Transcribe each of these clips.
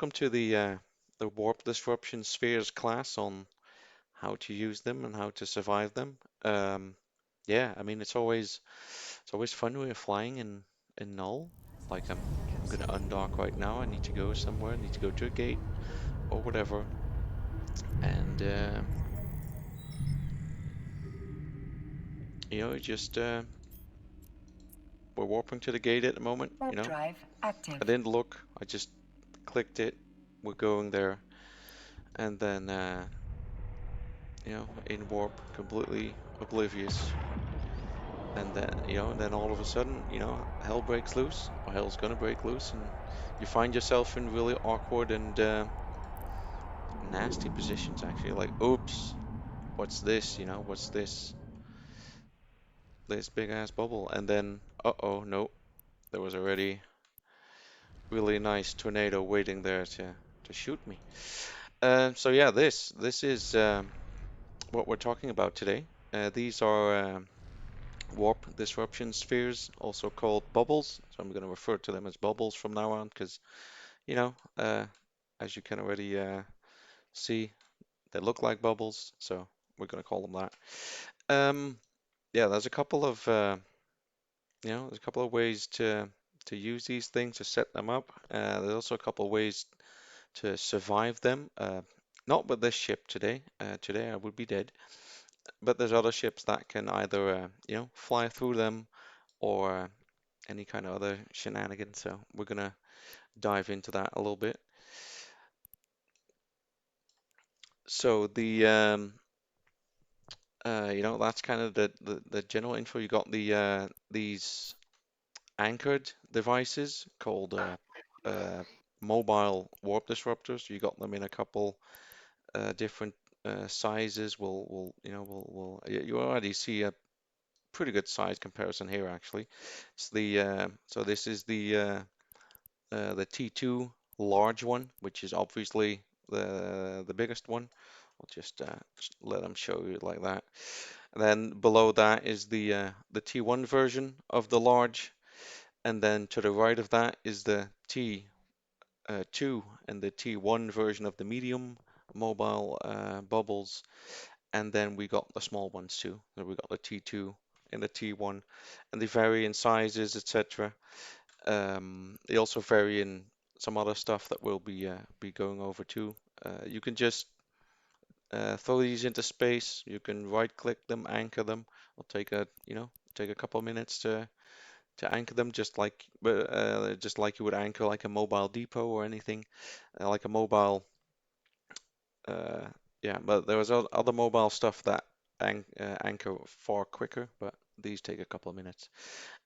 Welcome to the warp disruption spheres class on how to use them and how to survive them. Yeah, I mean it's always fun when you're flying in null. Like I'm gonna undock right now. I need to go somewhere. I need to go to a gate or whatever. And just we're warping to the gate at the moment. Warp drive I active. didn't look. I just clicked it. We're going there, and then in warp, completely oblivious. And then all of a sudden, hell breaks loose, or hell's gonna break loose, and you find yourself in really awkward and nasty positions, actually. Like, oops, what's this? What's this big ass bubble? And then, uh-oh, no, there was already really nice tornado waiting there to shoot me. So yeah, this is what we're talking about today. These are warp disruption spheres, also called bubbles. So I'm going to refer to them as bubbles from now on because, you know, uh, as you can already see, they look like bubbles. So we're going to call them that. Um, yeah, there's a couple of ways to use these things to set them up. There's also a couple of ways to survive them. Not with this ship today. Today I would be dead. But there's other ships that can either, fly through them or any kind of other shenanigans. So we're gonna dive into that a little bit. So that's kind of the general info. You got these anchored devices called uh, mobile warp disruptors. You got them in a couple different sizes. You already see a pretty good size comparison here actually. So this is the T2 large one, which is obviously the biggest one. I'll just let them show you like that. And then below that is the T1 version of the large, and then to the right of that is the T2 and the T1 version of the medium mobile bubbles, and then we got the small ones too. So we got the T2 and the T1, and they vary in sizes, etc. They also vary in some other stuff that we'll be going over too. You can just throw these into space. You can right click them, anchor them. It'll take a couple of minutes to anchor them, just like you would anchor like a mobile depot or anything, like a mobile. Uh, yeah, but there was other mobile stuff that anchor far quicker, but these take a couple of minutes.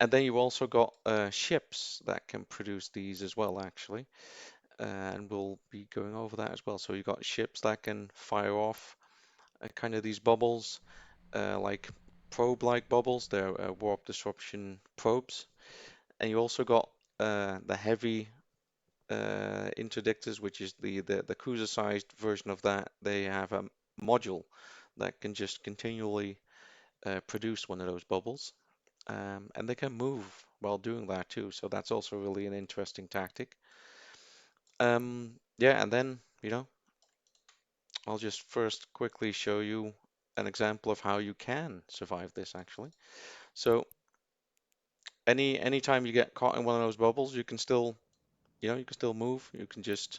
And then you also got ships that can produce these as well, actually. And we'll be going over that as well. So you got ships that can fire off kind of these bubbles, like probe-like bubbles. They're warp disruption probes. And you also got the heavy interdictors, which is the cruiser-sized version of that. They have a module that can just continually produce one of those bubbles. And they can move while doing that too. So that's also really an interesting tactic. Yeah, and then, I'll just first quickly show you an example of how you can survive this actually. So anytime you get caught in one of those bubbles, you can still move. You can just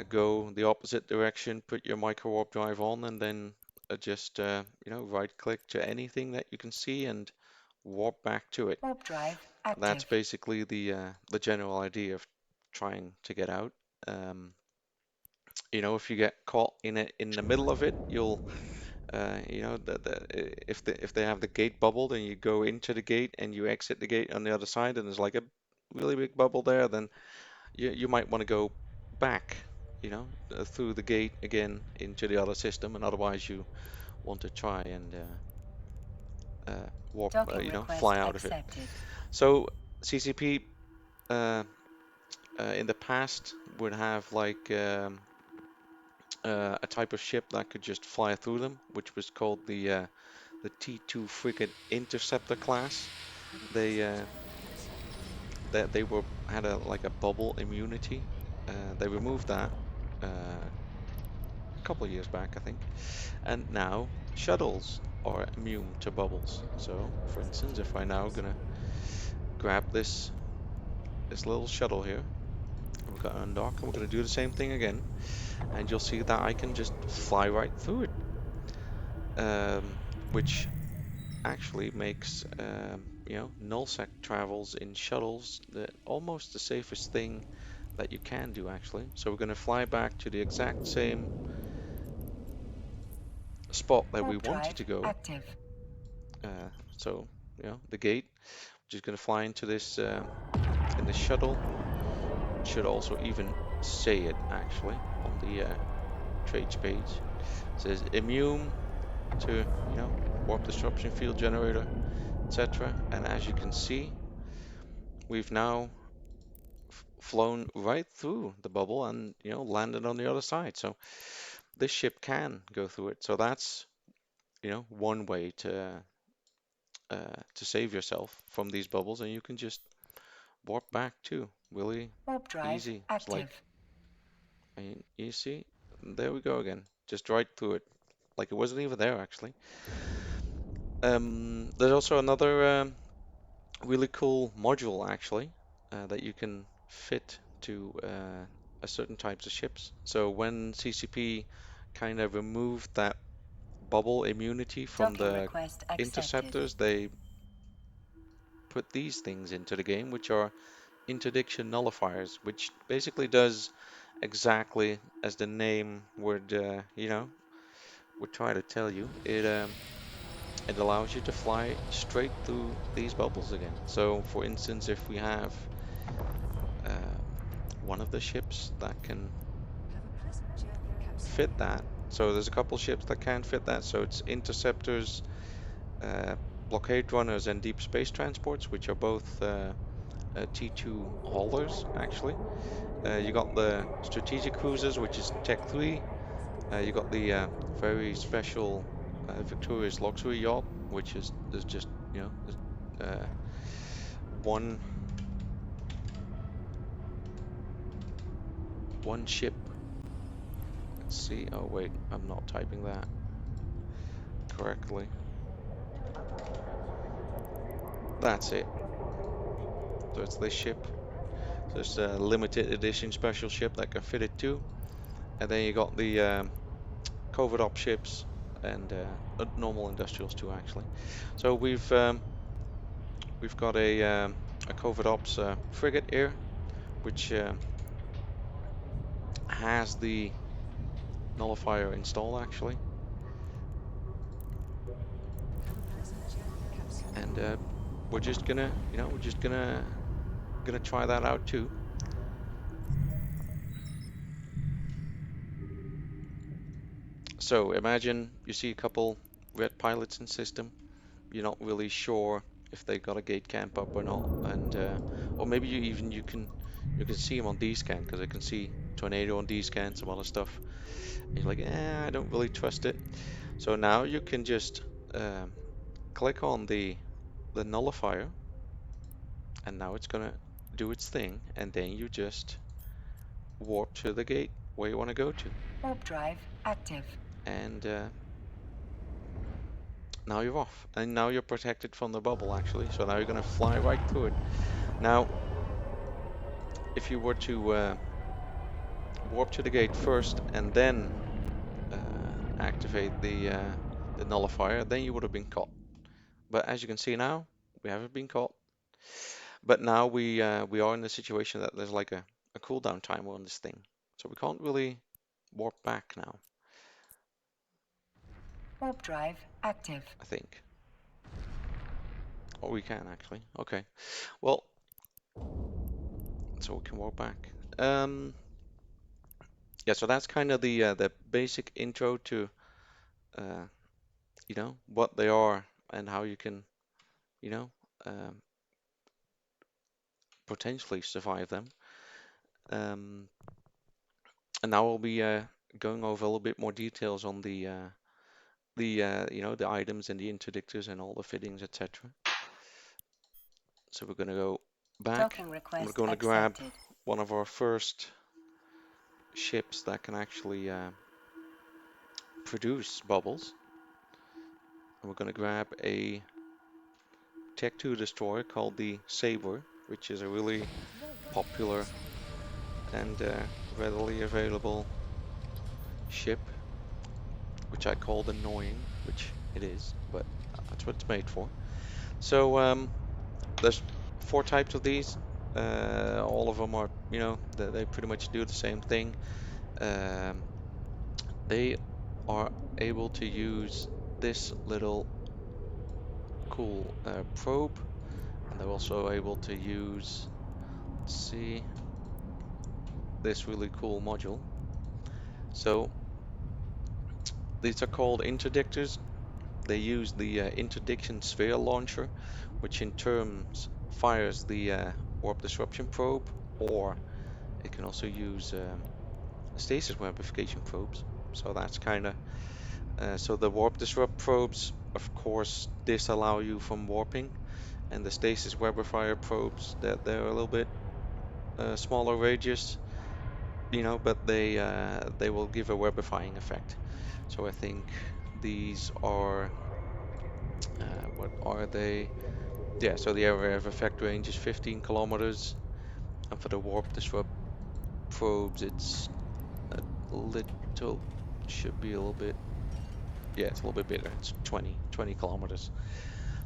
go the opposite direction, put your micro warp drive on, and then just right click to anything that you can see and warp back to it. Warp drive That's active. basically the general idea of trying to get out. Um, if you get caught in the middle of it, you'll if they have the gate bubble, then you go into the gate and you exit the gate on the other side, and there's like a really big bubble there, then you might want to go back, through the gate again into the other system, and otherwise you want to try and warp, Docking request fly out of it. accepted. So CCP uh, in the past would have like a type of ship that could just fly through them, which was called the T2 frigate interceptor class. They that they were had a like a bubble immunity, They removed that a couple of years back, I think, and now shuttles are immune to bubbles. So, for instance, if I now gonna grab this little shuttle here, we're gonna undock, and we're gonna do the same thing again, and you'll see that I can just fly right through it, um, which actually makes nullsec travels in shuttles almost the safest thing that you can do actually. So we're going to fly back to the exact same spot that we Warp wanted drive to go. active. Uh, so the gate. Just going to fly into this in the shuttle. Should also even say it actually on the trades page. It says immune to warp disruption field generator, etc. And as you can see, we've now flown right through the bubble and landed on the other side. So this ship can go through it. So that's one way to save yourself from these bubbles, and you can just warp back too. Really Warp drive easy. It's like, active. you see, there we go again. Just right through it, like it wasn't even there actually. There's also another really cool module actually that you can fit to a certain types of ships. So when CCP kind of removed that bubble immunity from Docking the request accepted. interceptors, they put these things into the game, which are interdiction nullifiers, which basically does exactly as the name would try to tell you. It allows you to fly straight through these bubbles again. So, for instance, if we have um, one of the ships that can fit that, so there's a couple ships that can fit that. So it's interceptors, uh, blockade runners, and deep space transports, which are both T2 haulers, actually. You got the strategic cruisers, which is Tech 3. You got the very special Victorious luxury yacht, which is there's just there's, one one ship. Let's see. Oh wait, I'm not typing that correctly. That's it. So it's this ship. So it's a limited edition special ship that can fit it too. And then you got the covert op ships and normal industrials too, actually. So we've got a covert ops frigate here, which has the nullifier installed actually, and we're just gonna try that out too. So imagine you see a couple red pilots in system. You're not really sure if they got a gate camp up or not, and or maybe you can see them on D scan because I can see tornado on D scan, some other stuff. And you're like, I don't really trust it. So now you can just um, click on the nullifier, and now it's gonna do its thing, and then you just warp to the gate where you want to go to, Warp drive active. and now you're off, and now you're protected from the bubble actually. So now you're gonna fly right through it. Now, if you were to warp to the gate first and then activate the nullifier, then you would have been caught. But as you can see now, we haven't been caught. But now we are in the situation that there's like a cooldown timer on this thing, so we can't really warp back now. Warp drive active. I think, or we can actually. Okay, well, so we can warp back. Yeah, so that's kind of the basic intro to uh, what they are and how you can you know um, potentially survive them. Um, and now we'll be going over a little bit more details on the items and the interdictors and all the fittings, etc. So we're going to go back. Docking We're request going to grab accepted. one of our first. ships that can actually produce bubbles. And we're going to grab a Tech 2 destroyer called the Saber, which is a really popular and readily available ship, which I called annoying, which it is, but that's what it's made for. So there's four types of these. All of them are, they pretty much do the same thing. Um, they are able to use this little cool probe, and they're also able to use, let's see, this really cool module. So these are called interdictors. They use the interdiction sphere launcher, which in terms fires the warp disruption probe, or it can also use stasis webification probes. So that's kind of so the warp disrupt probes, of course, disallow you from warping, and the stasis webifier probes that they're a little bit smaller radius, but they will give a webifying effect. So I think these are what are they? Yeah, so the area of effect range is 15 kilometers, and for the warp disrupt probes, it's a little, should be a little bit, yeah, it's a little bit bigger. It's 20 kilometers.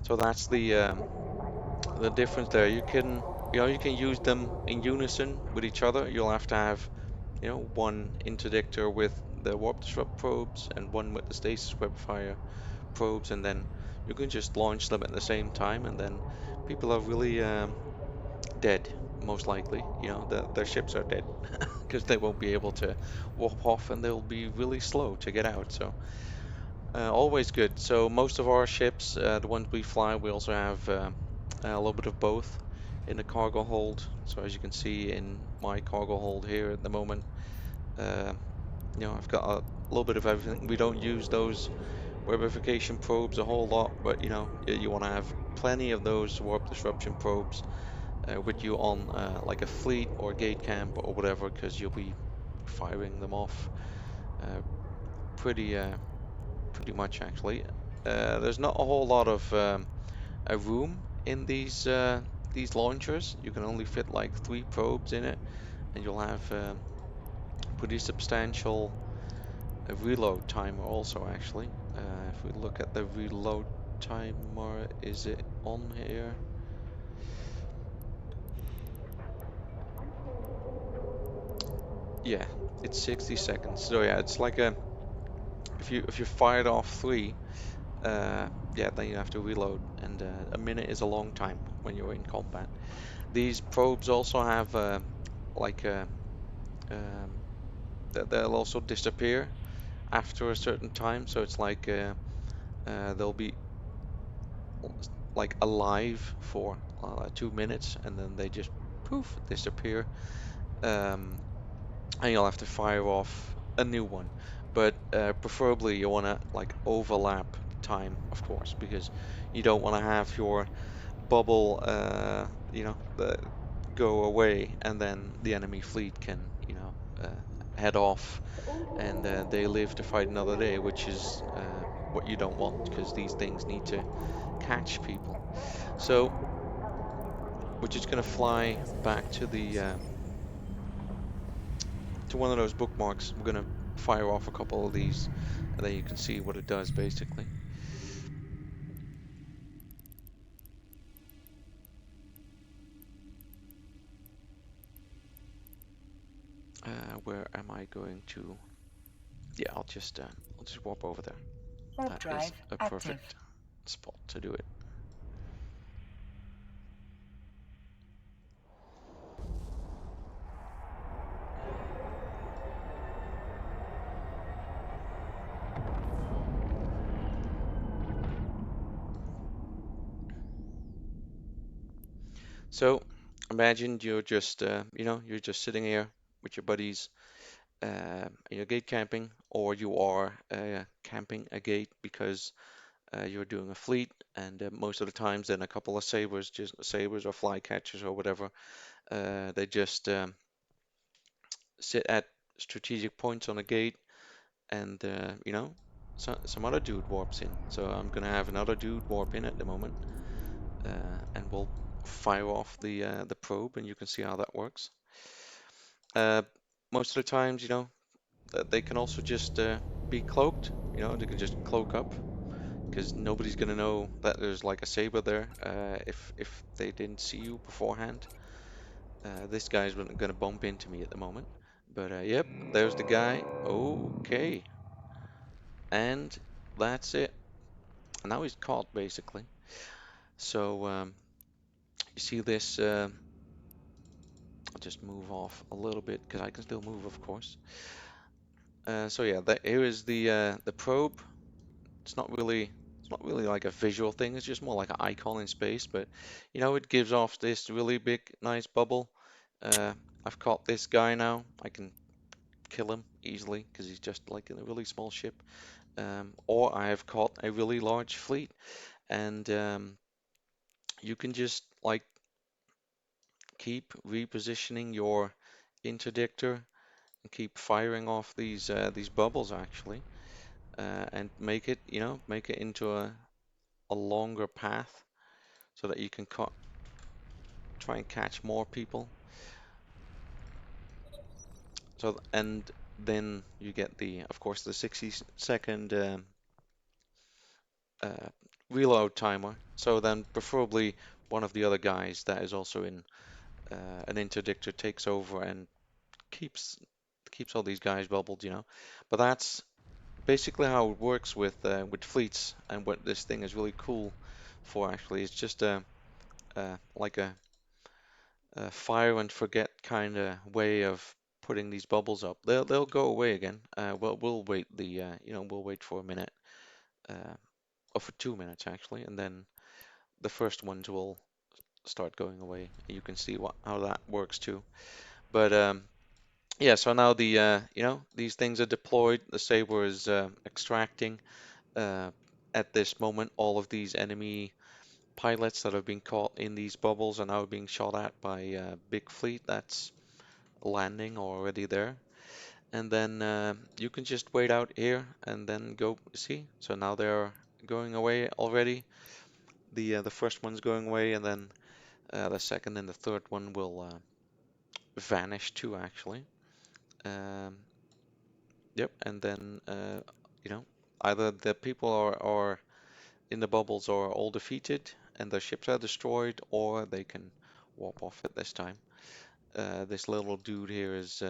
So that's the difference there. You can use them in unison with each other. You'll have to have, one interdictor with the warp disrupt probes and one with the stasis webifier probes, and then you can just launch them at the same time, and then people are really dead, most likely. Their ships are dead because they won't be able to warp off, and they'll be really slow to get out. So always good. So most of our ships, the ones we fly, we also have a little bit of both in the cargo hold. So as you can see in my cargo hold here at the moment, uh, I've got a little bit of everything. We don't use those webification probes a whole lot, but you want to have plenty of those warp disruption probes with you on like a fleet or gate camp or whatever, because you'll be firing them off uh, pretty pretty much actually. There's not a whole lot of a room in these launchers. You can only fit like 3 probes in it, and you'll have pretty substantial reload timer also actually. If we look at the reload timer, is it on here? Yeah, it's 60 seconds. So yeah, it's like a if you fired off 3, yeah, then you have to reload, and a minute is a long time when you're in combat. These probes also have like um, they'll also disappear after a certain time, so it's like they'll be like alive for 2 minutes, and then they just poof disappear. Um, and you'll have to fire off a new one. But preferably you want to like overlap time, of course, because you don't want to have your bubble, go away, and then the enemy fleet can, head off, and they live to fight another day, which is what you don't want, because these things need to catch people. So we're just gonna fly back to the to one of those bookmarks. We're gonna fire off a couple of these, and then you can see what it does basically. Where am I going to? Yeah, I'll just warp over there. Warp That is drive a active. perfect spot to do it. So imagine you're just sitting here with your buddies, you're gate camping, or you are camping a gate because you're doing a fleet, and most of the times, then a couple of sabers, just sabers or flycatchers or whatever, they just sit at strategic points on a gate, and some other dude warps in. So I'm gonna have another dude warp in at the moment, and we'll fire off the probe, and you can see how that works. Uh, Most of the times, they can also just be cloaked. They can just cloak up because nobody's gonna know that there's like a saber there if they didn't see you beforehand. This guy's gonna bump into me at the moment. But yep, there's the guy. Okay, and that's it. And now he's caught basically. So you see this. I'll just move off a little bit because I can still move, of course. So yeah, here is the probe. It's not really like a visual thing. It's just more like an icon in space. But it gives off this really big, nice bubble. Uh, I've caught this guy now. I can kill him easily because he's just like in a really small ship. Or I have caught a really large fleet, and you can just like keep repositioning your interdictor and keep firing off these bubbles actually, and make it into a longer path so that you can try and catch more people. So and then you get of course, the 60-second uh, reload timer. So then preferably one of the other guys that is also in an interdictor takes over and keeps keeps all these guys bubbled. But that's basically how it works with fleets, and what this thing is really cool for actually. It's just like a fire and forget kind of way of putting these bubbles up. They'll go away again. We'll wait we'll wait for a minute, uh, or for 2 minutes actually, and then the first ones will start going away. You can see how that works too. But yeah, so now these things are deployed. The Saber is extracting uh, at this moment all of these enemy pilots that have been caught in these bubbles are now being shot at by big fleet that's landing already there. And then you can just wait out here and then go see. So now they're going away already. The first one's going away, and then the second and the third one will vanish too, actually. Um, yep, and then you know either the people are in the bubbles are all defeated and their ships are destroyed, or they can warp off at this time. This little dude here is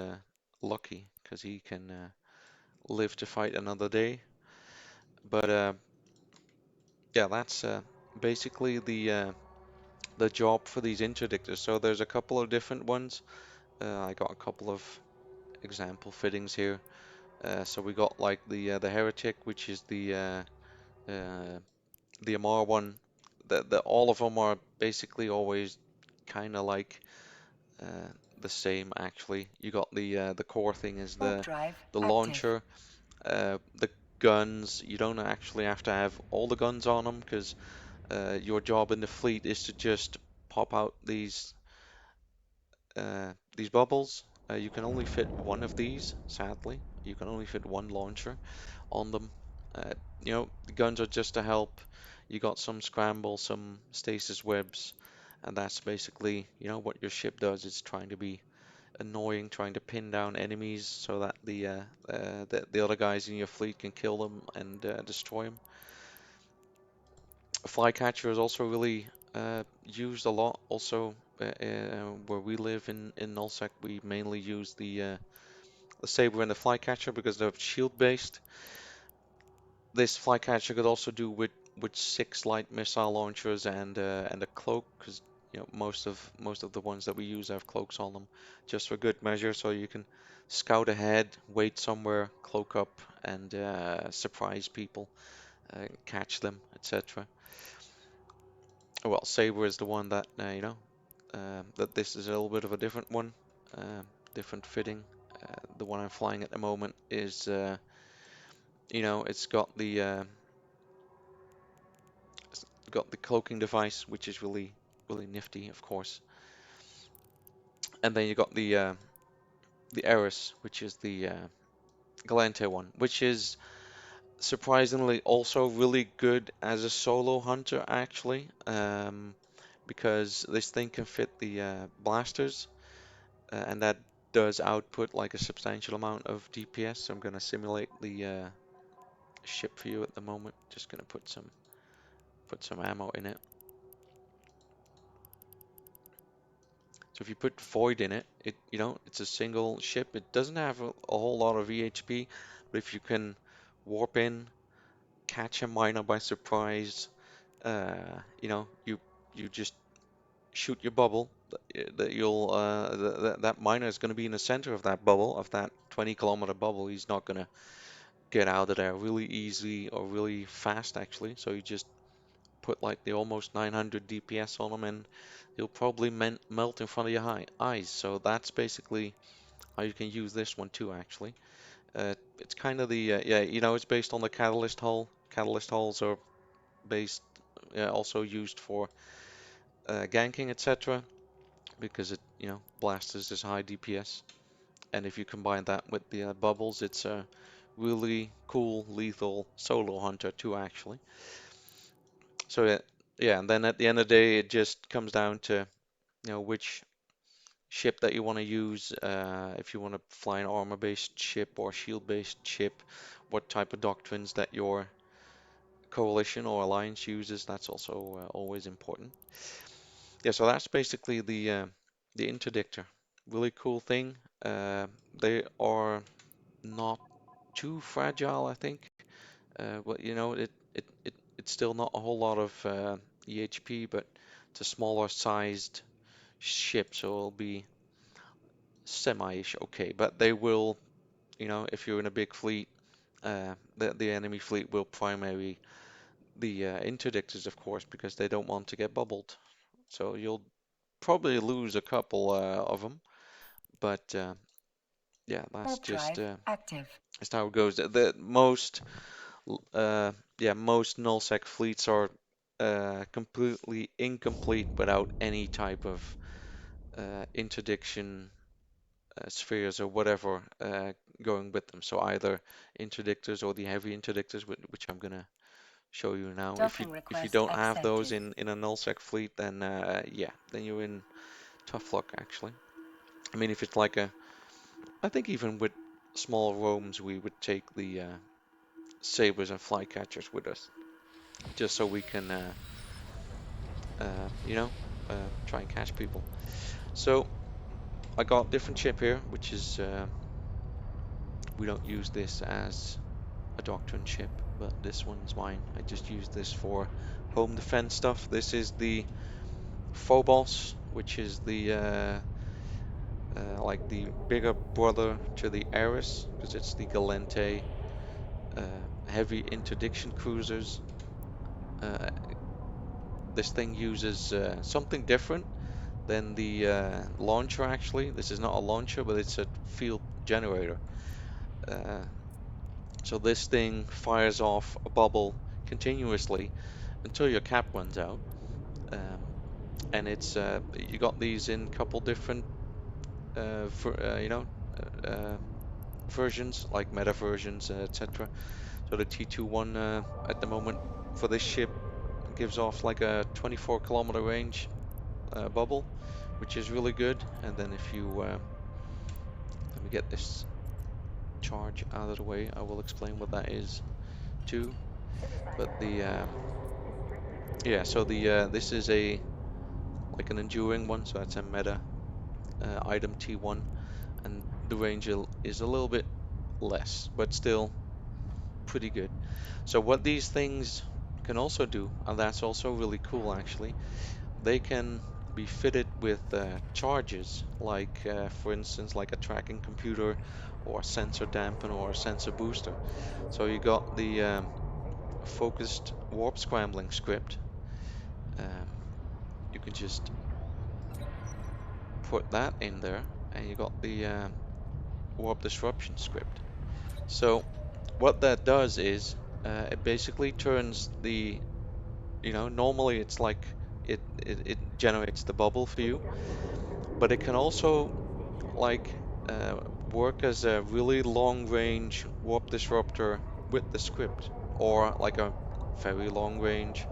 lucky because he can live to fight another day. But yeah, that's basically the job for these interdictors. So there's a couple of different ones. I got a couple of example fittings here. So we got like the heretic, which is uh, the Amar one. The all of them are basically always kind of like the same actually. You got the core thing is Warp the drive the active. launcher. The guns, you don't actually have to have all the guns on them because your job in the fleet is to just pop out these bubbles. You can only fit one of these, sadly. You can only fit one launcher on them. Uh, the guns are just to help. You got some scramble, some stasis webs, and that's basically, what your ship does. It's trying to be annoying, trying to pin down enemies so that the other guys in your fleet can kill them and destroy them. Flycatcher is also really used a lot. Also, where we live in Nullsec, we mainly use the Saber and the Flycatcher because they're shield based. This Flycatcher could also do with 6 light missile launchers and a cloak because most of the ones that we use have cloaks on them just for good measure. So you can scout ahead, wait somewhere, cloak up, and surprise people, catch them, etc. Well, Saber is the one that that this is a little bit of a different one, uh, different fitting. The one I'm flying at the moment is, it's got the cloaking device, which is really nifty, of course. And then you got the Eris, which is the Galante one, which is surprisingly also really good as a solo hunter actually, because this thing can fit the blasters, and that does output like a substantial amount of DPS. So I'm going to simulate the ship for you at the moment. Just going to put some ammo in it. So if you put Void in it, it's a single ship. It doesn't have a whole lot of EHP, but if you can warp in, catch a miner by surprise, you just shoot your bubble. That miner is going to be in the center of that bubble, of that 20-kilometer bubble. He's not going to get out of there really easy or really fast actually. So you just put like the almost 900 DPS on him, and he'll probably melt in front of your eyes. So that's basically how you can use this one too actually. It's kind of the yeah, it's based on the catalyst hull. Catalyst hulls are based also used for ganking, etc., because it blasts this high DPS. And if you combine that with the bubbles, it's a really cool lethal solo hunter too actually. So yeah, and then at the end of the day, it just comes down to which ship that you want to use. If you want to fly an armor-based ship or shield-based ship, what type of doctrines that your coalition or alliance uses, that's also always important. Yeah, so that's basically the interdictor. Really cool thing. They are not too fragile, I think. But it's still not a whole lot of EHP, but it's a smaller sized ship, so it'll be semi-ish okay. But they will, if you're in a big fleet, the enemy fleet will primary the interdictors, of course, because they don't want to get bubbled. So you'll probably lose a couple of them, but yeah, Warp drive active. that's how it goes. The most most nullsec fleets are completely incomplete without any type of interdiction spheres or whatever going with them. So either interdictors or the heavy interdictors, which I'm gonna show you now. Docking If you request don't have those accepted. in a nullsec fleet, then yeah, then you're in tough luck actually. I mean, if it's like I think even with small roams, we would take the sabers and flycatchers with us, just so we can, uh, you know, try and catch people. So I got different ship here, which is we don't use this as a doctrine ship, but this one's mine. I just use this for home defense stuff. This is the Phobos, which is the like the bigger brother to the Ares, because it's the Galente heavy interdiction cruisers. Uh, this thing uses something different than the launcher actually. This is not a launcher, but it's a field generator. Uh, so this thing fires off a bubble continuously until your cap runs out. Um, and it's you got these in a couple different for, versions, like meta versions, etc. So the T21 at the moment for this ship gives off like a 24-kilometer range bubble, which is really good. And then if you let me get this charge out of the way, I will explain what that is too. But the yeah, so the this is a like an enduring one, so that's a meta item T1, and the range is a little bit less, but still pretty good. So what these things can also do, and that's also really cool actually, they can be fitted with charges, like for instance, like a tracking computer or a sensor dampener or a sensor booster. So you got the focused warp scrambling script. Um, you can just put that in there, and you got the warp disruption script. So what that does is it basically turns the, normally it's like it generates the bubble for you, but it can also like work as a really long range warp disruptor with the script, or like a very long range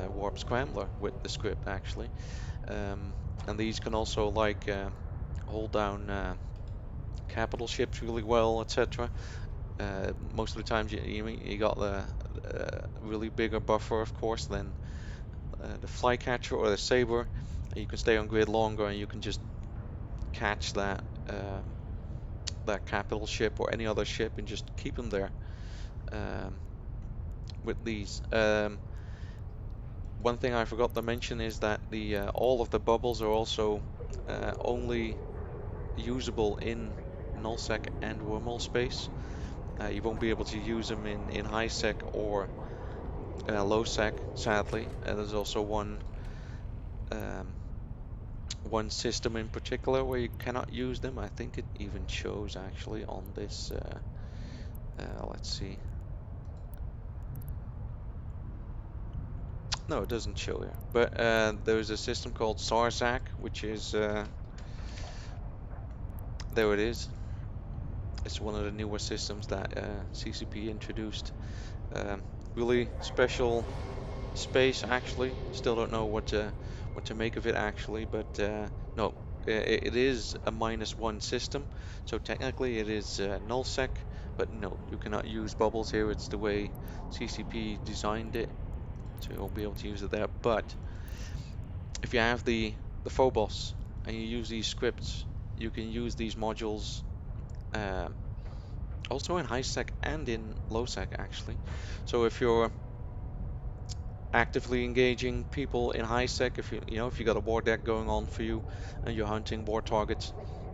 warp scrambler with the script actually. Um, and these can also like hold down capital ships really well, etc. Most of the times you got the really bigger buffer, of course, than the flycatcher or the saber. And you can stay on grid longer, and you can just catch that capital ship or any other ship and just keep them there um, with these. One thing I forgot to mention is that the all of the bubbles are also only usable in nullsec and wormhole space. You won't be able to use them in high sec or low sec, sadly. There's also um, one system in particular where you cannot use them. I think it even shows actually on this. Let's see. No, it doesn't show here. But there's a system called SARSAC, which is there it is. It's one of the newer systems that CCP introduced. Um, Really special space, actually. Still don't know what to make of it actually, but no, it is a -1 system, so technically it is nullsec. But no, you cannot use bubbles here. It's the way CCP designed it, so you won't be able to use it there. But if you have the Phobos and you use these scripts, you can use these modules uh, also in high sec and in low sec actually. So if you're actively engaging people in high sec, if if you got a war deck going on for you and you're hunting war targets,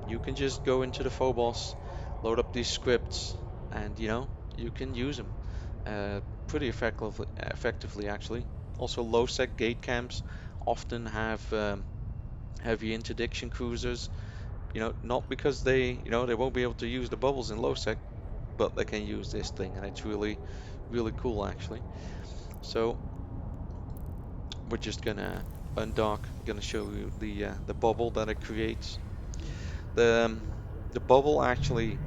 you can just go into the Phobos, load up these scripts, and you can use them pretty effectively actually. Also, low sec gate camps often have heavy interdiction cruisers. Not because they won't be able to use the bubbles in low sec, but they can use this thing, and it's really, really cool actually. So we're just gonna undock, gonna show you the bubble that it creates. The bubble actually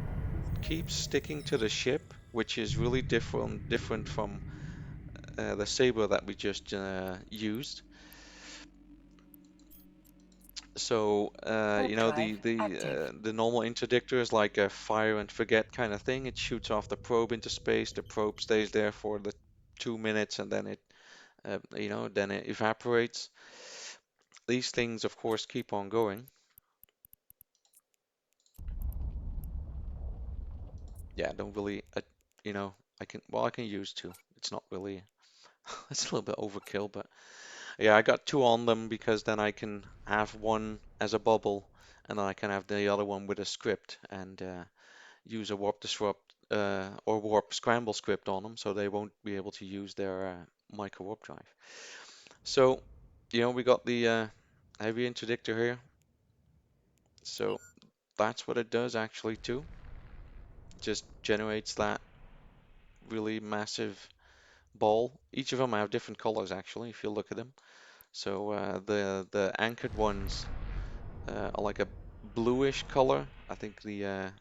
keeps sticking to the ship, which is really different from the saber that we just used. So Warp drive active. the normal interdictor is like a fire and forget kind of thing. It shoots off the probe into space. The probe stays there for the 2 minutes, and then it evaporates. These things, of course, keep on going. Yeah, don't really, I can use two. It's not really, it's a little bit overkill, but yeah, I got two on them because then I can have one as a bubble, and then I can have the other one with a script and use a warp disrupt or warp scramble script on them, so they won't be able to use their micro warp drive. So, we got the heavy interdictor here. So that's what it does actually too. Just generates that really massive ball. Each of them have different colors actually, if you look at them. So the anchored ones are like a bluish color. I think the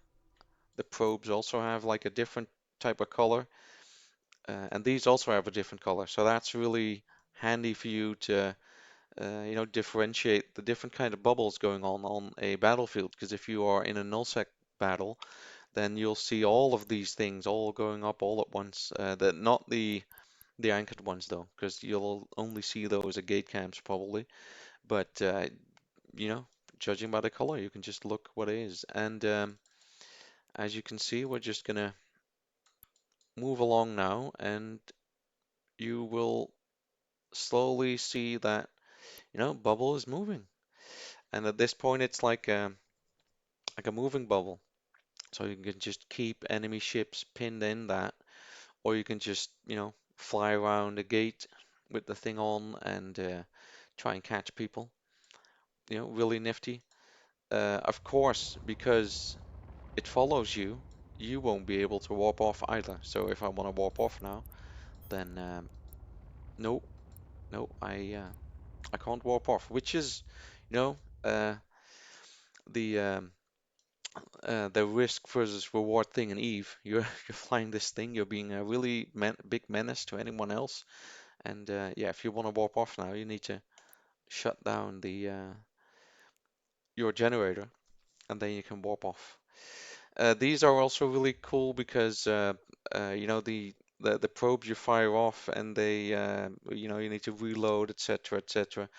probes also have like a different type of color, and these also have a different color. So that's really handy for you to differentiate the different kind of bubbles going on a battlefield. Because if you are in a nullsec battle, then you'll see all of these things all going up all at once. That not the anchored ones though, because you'll only see those at gate camps probably. But you know, judging by the color, you can just look what it is. And as you can see, we're just gonna move along now, and you will slowly see that bubble is moving. And at this point, it's like a moving bubble. So you can just keep enemy ships pinned in that, or you can just fly around the gate with the thing on and try and catch people. Really nifty. Of course, because it follows you, you won't be able to warp off either. So if I want to warp off now, then no, no, I can't warp off, which is, you know, uh, the the risk versus reward thing in Eve. You're you're flying this thing. You're being a really big menace to anyone else. And yeah, if you want to warp off now, you need to shut down the your generator, and then you can warp off. These are also really cool because you know the probes you fire off, and they you know you need to reload, etc., etc.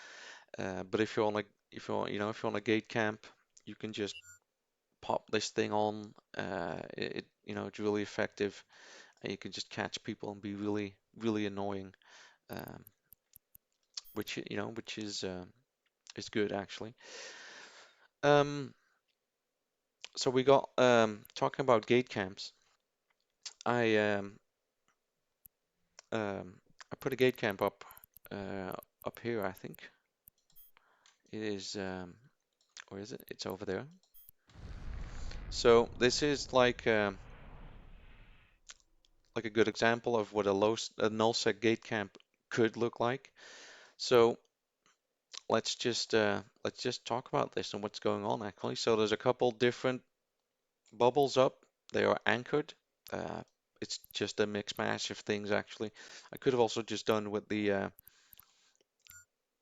But if you're on a if you're on a gate camp, you can just pop this thing on. You know it's really effective, and you can just catch people and be really annoying, um, which you know which is good actually. Um, so we got talking about gate camps. I I put a gate camp uh, up here. I think it is. Or is it? It's over there. So this is like a good example of what a nullsec gate camp could look like. So let's just talk about this and what's going on actually. So there's a couple different bubbles up. They are anchored. Uh, it's just a mix mash of things actually. I could have also just done with the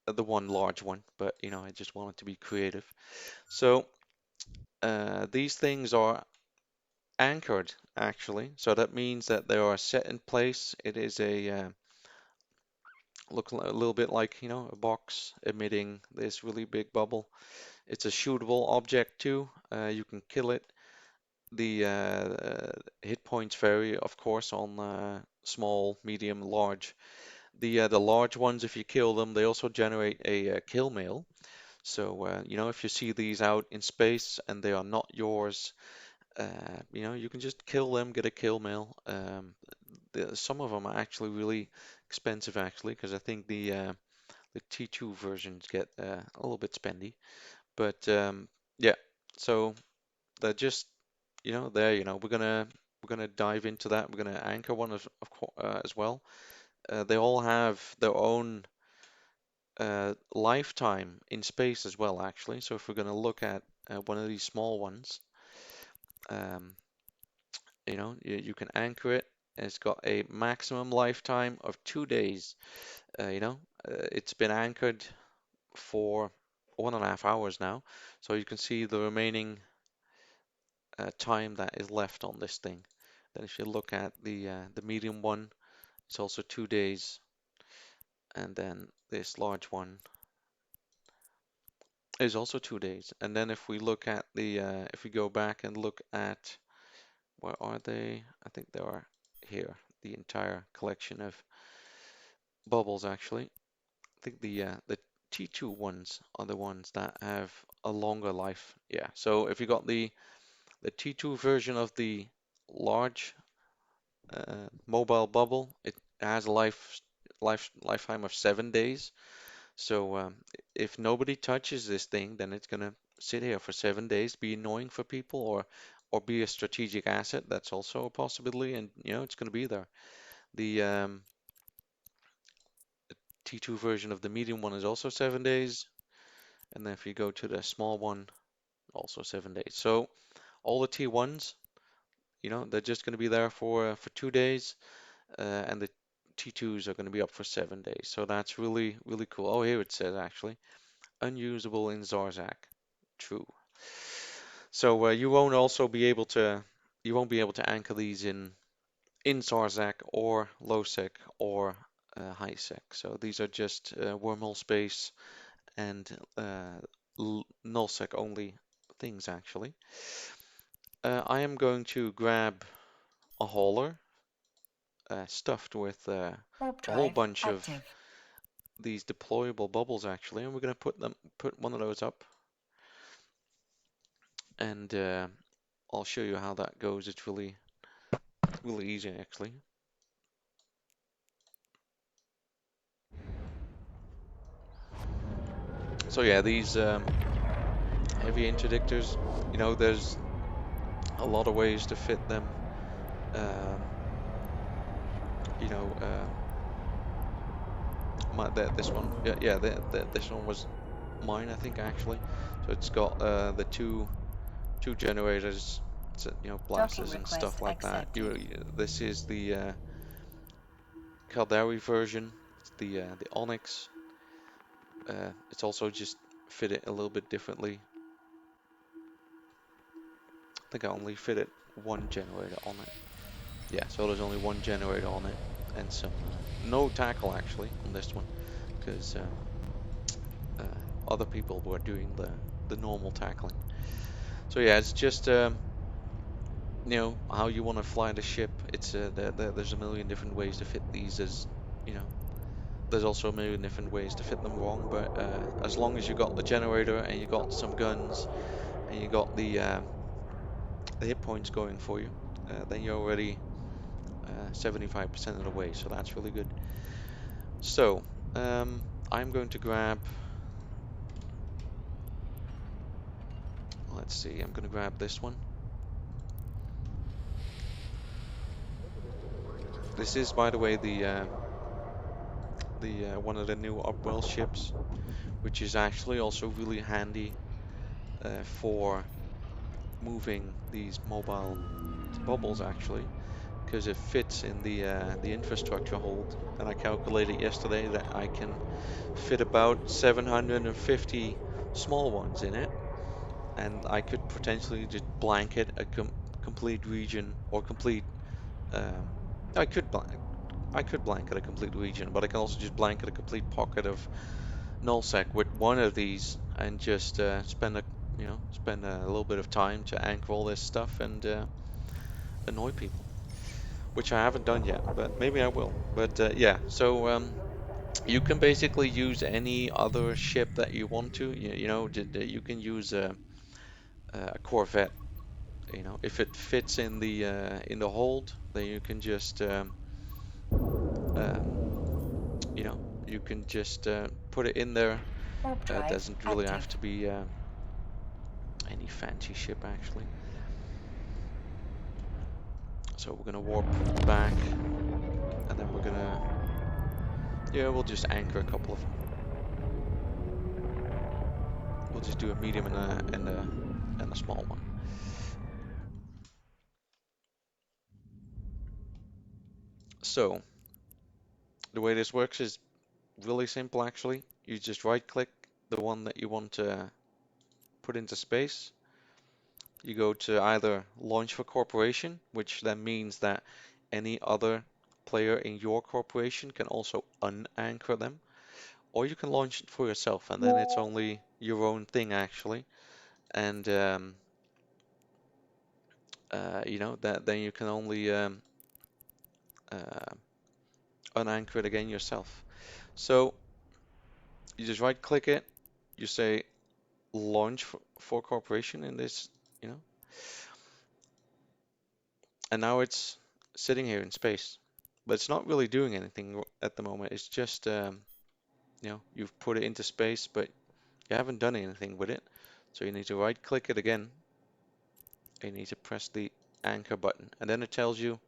one large one, but you know I just wanted to be creative. So these things are anchored actually. So that means that they are set in place. It is a look a little bit like you know a box emitting this really big bubble. It's a shootable object too. You can kill it. The hit points vary, of course, on small, medium, large. The large ones, if you kill them, they also generate a kill mail. So you know, if you see these out in space and they are not yours, you know, you can just kill them, get a kill mail. Some of them are actually really expensive, actually, because I think the T2 versions get a little bit spendy. But yeah, so they're just you know there. You know, we're gonna dive into that. We're gonna anchor one of course as well. They all have their own lifetime in space as well, actually. So if we're gonna look at one of these small ones, um, you know, you can anchor it. And it's got a maximum lifetime of 2 days. You know, it's been anchored for 1.5 hours now. So you can see the remaining time that is left on this thing. Then if you look at the medium one, it's also 2 days, and then this large one is also 2 days. And then if we look at if we go back and look at where are they? I think they are here. The entire collection of bubbles actually. I think the T2 ones are the ones that have a longer life. Yeah. So if you got the T2 version of the large mobile bubble, it has a lifetime of 7 days. So if nobody touches this thing, then it's gonna sit here for 7 days, be annoying for people, or be a strategic asset. That's also a possibility, and you know it's gonna be there. The T2 version of the medium one is also 7 days, and then if you go to the small one, also 7 days. So all the T1s, you know, they're just gonna be there for 2 days, and the T2s are gonna be up for 7 days. So that's really cool. Oh, here it says actually unusable in Zarzak. True. So you won't also be able to you won't be able to anchor these in Zarzak or lowsec or highsec. So these are just wormhole space and nullsec only things actually. I am going to grab a hauler stuffed with Warp a whole drive bunch of active. these deployable bubbles actually, and we're going to put one of those up, and I'll show you how that goes. It's really easy actually. So yeah, these heavy interdictors, you know, there's a lot of ways to fit them. Um, you know, this one, yeah, this one was mine, I think actually. So it's got the two two generators, Docking blasters and request stuff like that. accepted. This is the Caldari version. It's the Onyx. It's also just fit it a little bit differently. I think I only fitted one generator on it. Yeah, so there's only one generator on it and some no tackle actually on this one because other people were doing the normal tackling. So yeah, it's just how you want to fly the ship. It's there's a million different ways to fit these. You know, there's also a million different ways to fit them wrong. But as long as you got the generator and you got some guns and you got the hit points going for you, then you're already 75% of the way. So that's really good. So I'm going to grab. Let's see. I'm going to grab this one. This is, by the way, the one of the new Upwell ships, which is actually also really handy for moving these mobile bubbles actually, because it fits in the infrastructure hold. And I calculated yesterday that I can fit about 750 small ones in it, and I could potentially just blanket a complete region or complete. Um, I could I could blanket a complete region, but I can also just blanket a complete pocket of nullsec with one of these and just spend a little bit of time to anchor all this stuff and annoy people, which I haven't done yet, but maybe I will. But yeah, so you can basically use any other ship that you want to. You can use a Corvette. If it fits in the hold, then you can just um, you know you can just put it in there. Warp drive Doesn't really have active. to be any fancy ship actually. So we're gonna warp back, and then we're gonna we'll just anchor a couple of them. We'll just do a medium and a small one. So the way this works is really simple actually. You just right click the one that you want to put into space. You go to either launch for corporation, which then means that any other player in your corporation can also unanchor them, or you can launch it for yourself, and then it's only your own thing actually. And that then you can only uh, unanchor it again yourself. So you just right click it, you say launch for corporation in this, you know, and now it's sitting here in space, but it's not really doing anything at the moment. It's just, you've put it into space, but you haven't done anything with it. So you need to right click it again, and you need to press the anchor button, and then it tells you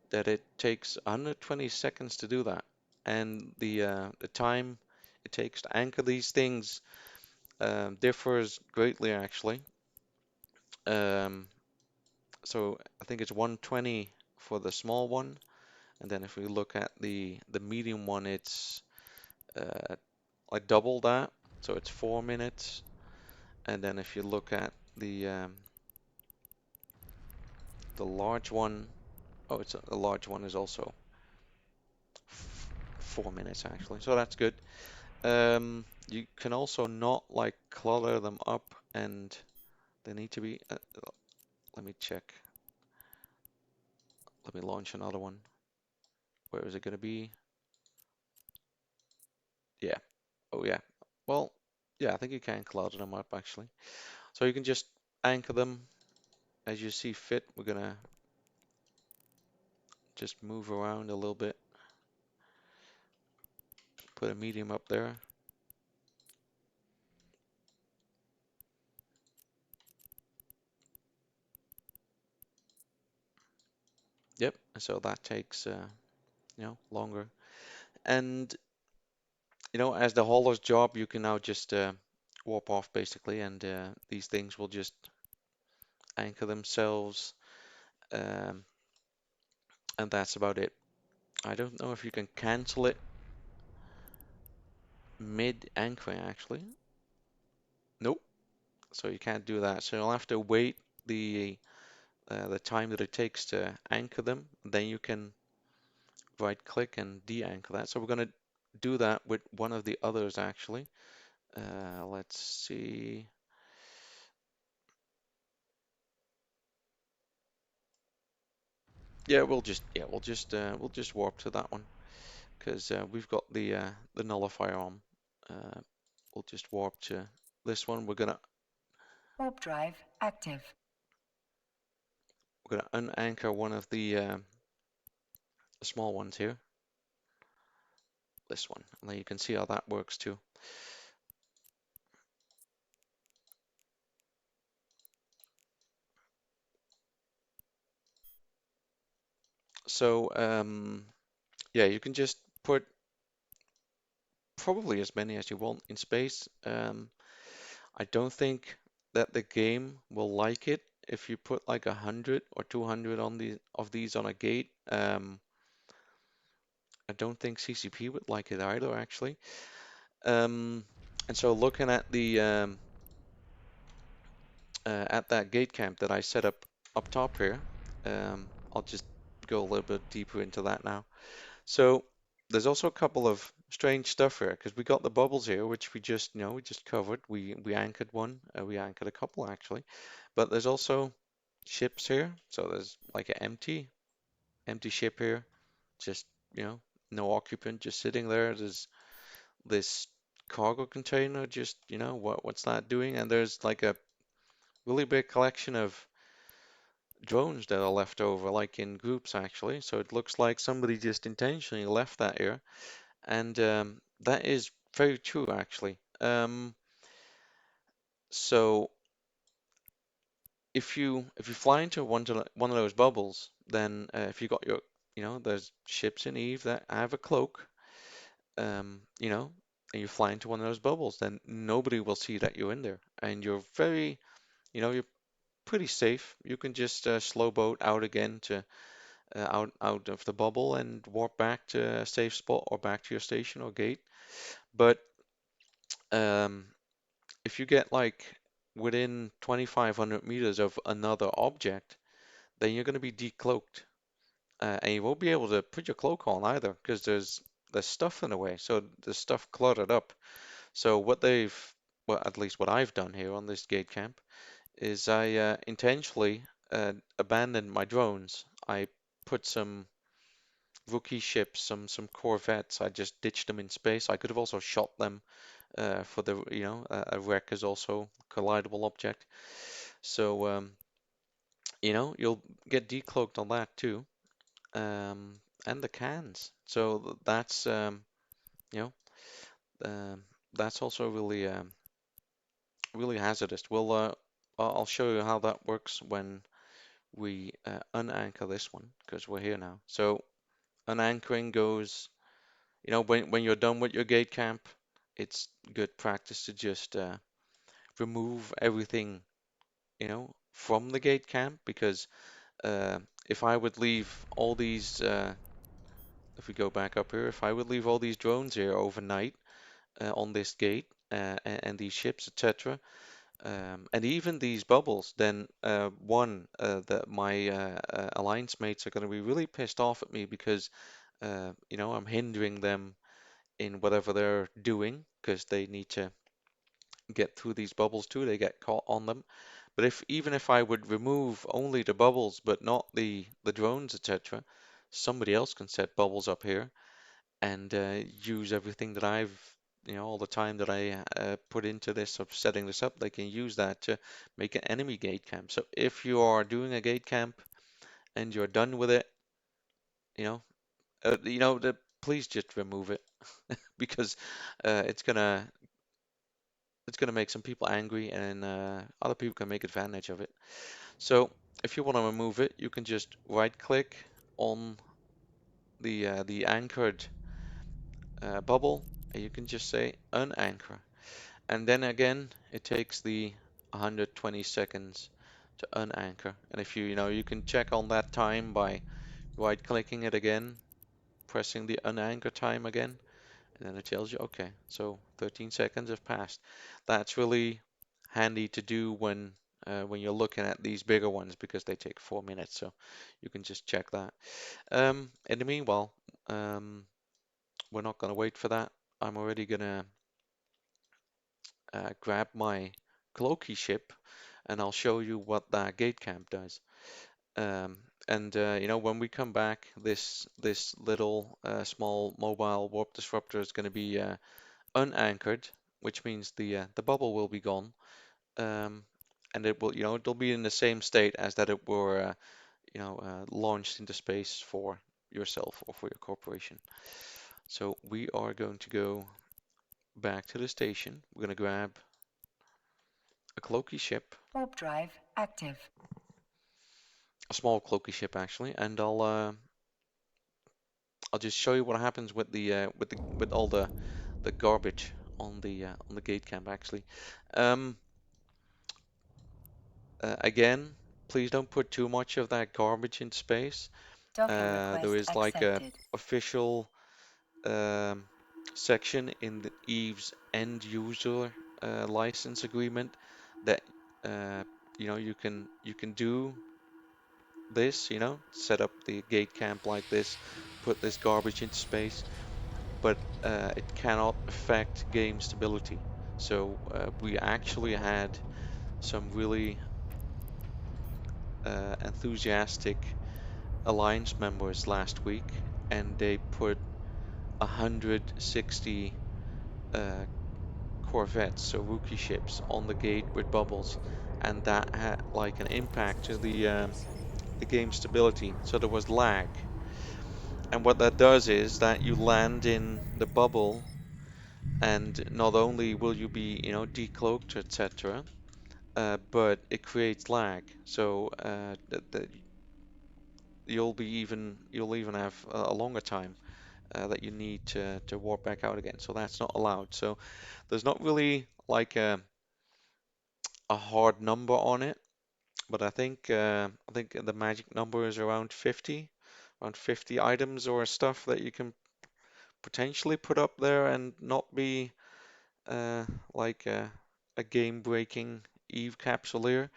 that it takes 120 seconds to do that. And the time it takes to anchor these things differs greatly actually. Um, so I think it's 120 for the small one, and then if we look at the medium one, it's uh, like double that, so it's 4 minutes. And then if you look at the large one, oh, it's a large one is also 4 minutes actually, so that's good. You can also not like clutter them up, and they need to be. Let me check. Let me launch another one. Where is it going to be? Yeah. Oh yeah. Well, yeah, I think you can clutter them up actually. So you can just anchor them as you see fit. We're gonna just move around a little bit. Put a medium up there. Yep. So that takes longer. And as the hauler's job, you can now just warp off basically, and these things will just anchor themselves, um, and that's about it. I don't know if you can cancel it mid anchoring actually. Nope. So you can't do that. So you'll have to wait the time that it takes to anchor them. Then you can right click and de-anchor that. So we're going to do that with one of the others actually. Let's see. We'll just warp to that one because we've got the nullifier on. Uh, we'll just warp to this one. Warp drive active. We're gonna unanchor one of the small ones here. This one, and then you can see how that works too. So yeah, you can just put probably as many as you want in space. I don't think that the game will like it if you put like 100 or 200 on these on a gate. I don't think CCP would like it either, actually. Um, and so looking at that gate camp that I set up top here, I'll just go a little bit deeper into that now. So there's also a couple of strange stuff here because we got the bubbles here, which we just covered. We anchored one, we anchored a couple actually, but there's also ships here. So there's like an empty ship here, just no occupant, just sitting there. There's this cargo container, just what's that doing? And there's like a really big collection of drones that are left over, like in groups actually. So it looks like somebody just intentionally left that here. And that is very true, actually. So if you fly into one of those bubbles, then if you got there's ships in Eve that have a cloak, um, you know, and you fly into one of those bubbles, then nobody will see that you're in there, and you're pretty safe. You can just slow boat out again to out of the bubble and warp back to a safe spot or back to your station or gate. But um, if you get like within 2,500 meters of another object, then you're going to be decloaked, and you won't be able to put your cloak on either because there's stuff in the way. So there's stuff cluttered up. So well, at least what I've done here on this gate camp, is I intentionally abandoned my drones. I put some rookie ships, some corvettes. I just ditched them in space. I could have also shot them for a wreck is also collidable object. So you'll get decloaked on that too, and the cans. So you know that's also really hazardous. I'll show you how that works when we unanchor this one because we're here now. So unanchoring goes, when you're done with your gate camp, it's good practice to just remove everything, from the gate camp because uh, if I would leave all these, if we go back up here, if I would leave all these drones here overnight on this gate and these ships, etc., and even these bubbles, then that my alliance mates are going to be really pissed off at me because I'm hindering them in whatever they're doing because they need to get through these bubbles too. They get caught on them. But even if I would remove only the bubbles but not the drones, etc., somebody else can set bubbles up here and use everything that all the time that I put into this of setting this up. They can use that to make an enemy gate camp. So if you are doing a gate camp and you're done with it, you know, please just remove it because uh, it's gonna it's gonna make some people angry and other people can make advantage of it. So if you want to remove it, you can just right click on the anchored bubble and you can just say unanchor. And then again, it takes the 120 seconds to unanchor. And if you can check on that time by right-clicking it again, pressing the unanchor time again, and then it tells you, okay, so 13 seconds have passed. That's really handy to do when you're looking at these bigger ones because they take 4 minutes, so you can just check that. In the meanwhile, um, we're not gonna wait for that. I'm already gonna grab my Cloaky ship, and I'll show you what that gate camp does. Um, and when we come back, this little small mobile warp disruptor is going to be unanchored, which means the bubble will be gone, um, and it'll be in the same state as that it were launched into space for yourself or for your corporation. So we are going to go back to the station. We're going to grab a cloaky ship, Warp drive active. a small cloaky ship actually, and I'll just show you what happens with all the garbage on the gate camp actually. Um, Again, please don't put too much of that garbage in space. Docking There request is like a accepted. official um, section in the Eve's end user license agreement that uh, you can do this, set up the gate camp like this, put this garbage into space, but it cannot affect game stability. So we actually had some really enthusiastic Alliance members last week, and they put 160 uh, corvettes, so rookie ships, on the gate with bubbles, and that had like an impact to the game stability. So there was lag, and what that does is that you land in the bubble, and not only will you be, decloaked, etc., but it creates lag. So you'll even have a longer time that you need to warp back out again. So that's not allowed. So there's not really like a hard number on it, but I think the magic number is around 50 items or stuff that you can potentially put up there and not be uh, like a game-breaking Eve capsuleer.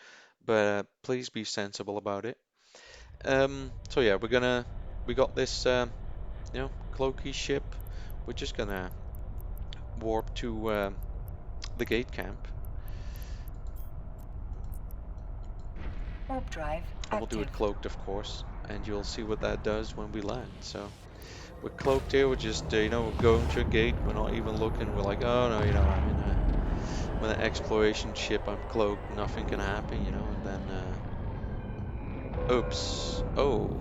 But please be sensible about it. So yeah, we got this cloaky ship. We're just gonna warp to the gate camp, Warp drive and we'll do active. it cloaked, of course, and you'll see what that does when we land. So we're cloaked here. We're just we're going to a gate. We're not even looking. We're like, oh no, I'm in an exploration ship. I'm cloaked. Nothing can happen. And then oops, oh,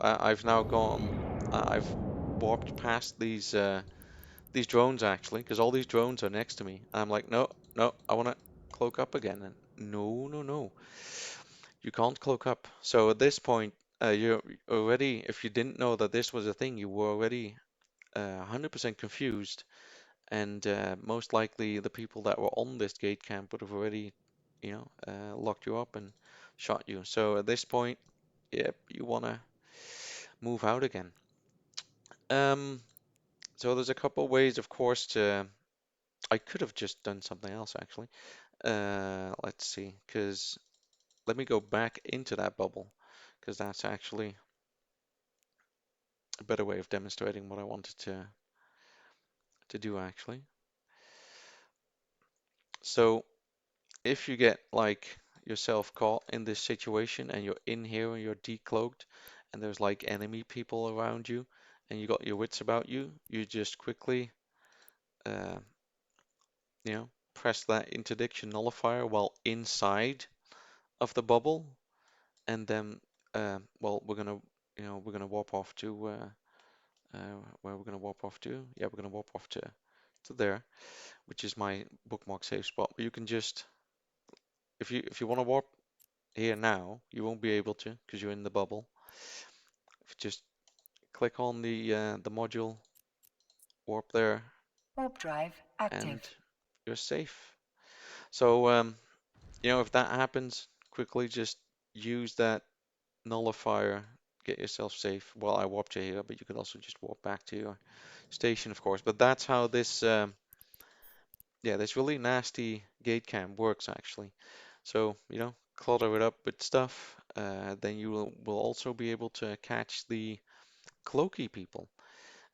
I've now gone. I've warped past these drones actually, because all these drones are next to me. And I'm like, no, no, I want to cloak up again. And no, no, no, you can't cloak up. So at this point, you're already, if you didn't know that this was a thing, you were already 100% confused. And most likely the people that were on this gate camp would have already, locked you up and shot you. So at this point, yep, you want to move out again. Um, so there's a couple ways, of course, I could have just done something else actually. Let's see, because let me go back into that bubble, because that's actually a better way of demonstrating what I wanted to do actually. So if you get like yourself caught in this situation and you're in here and you're decloaked and there's like enemy people around you and you got your wits about you, you just quickly uh, press that interdiction nullifier while inside of the bubble, and then well, we're gonna warp off to where we're gonna warp off to. Yeah, we're gonna warp off to there, which is my bookmark save spot. But you can just, if you want to warp here now, you won't be able to because you're in the bubble. If you just click on the module, warp there, Warp drive and active. you're safe. So if that happens, quickly just use that nullifier, get yourself safe. Well, I warped you here, but you could also just warp back to your station, of course. But that's how this, yeah, this really nasty gate cam works actually. So, clutter it up with stuff. Then you will also be able to catch the cloaky people.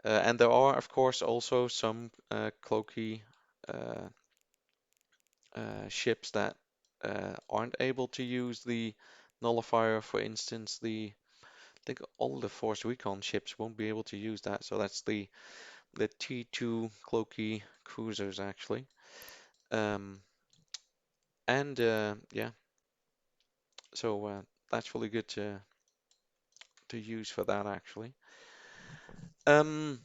And there are, of course, also some cloaky uh, ships that aren't able to use the nullifier. For instance, I think all the Force Recon ships won't be able to use that. So that's the T2 cloaky cruisers actually. Um, and yeah, so that's really good to use for that actually. Um,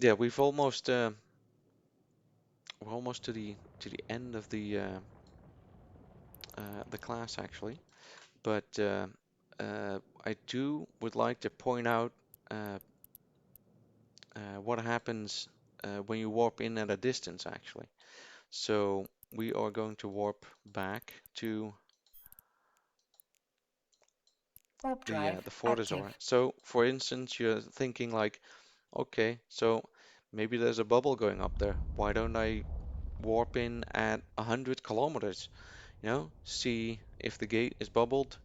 yeah, we're almost to the end of the class actually. But I would like to point out uh, what happens when you warp in at a distance, actually. So we are going to warp back to Warp the drive Fortizar. active. So, for instance, you're thinking like, okay, so maybe there's a bubble going up there. Why don't I warp in at 100 kilometers? See if the gate is bubbled.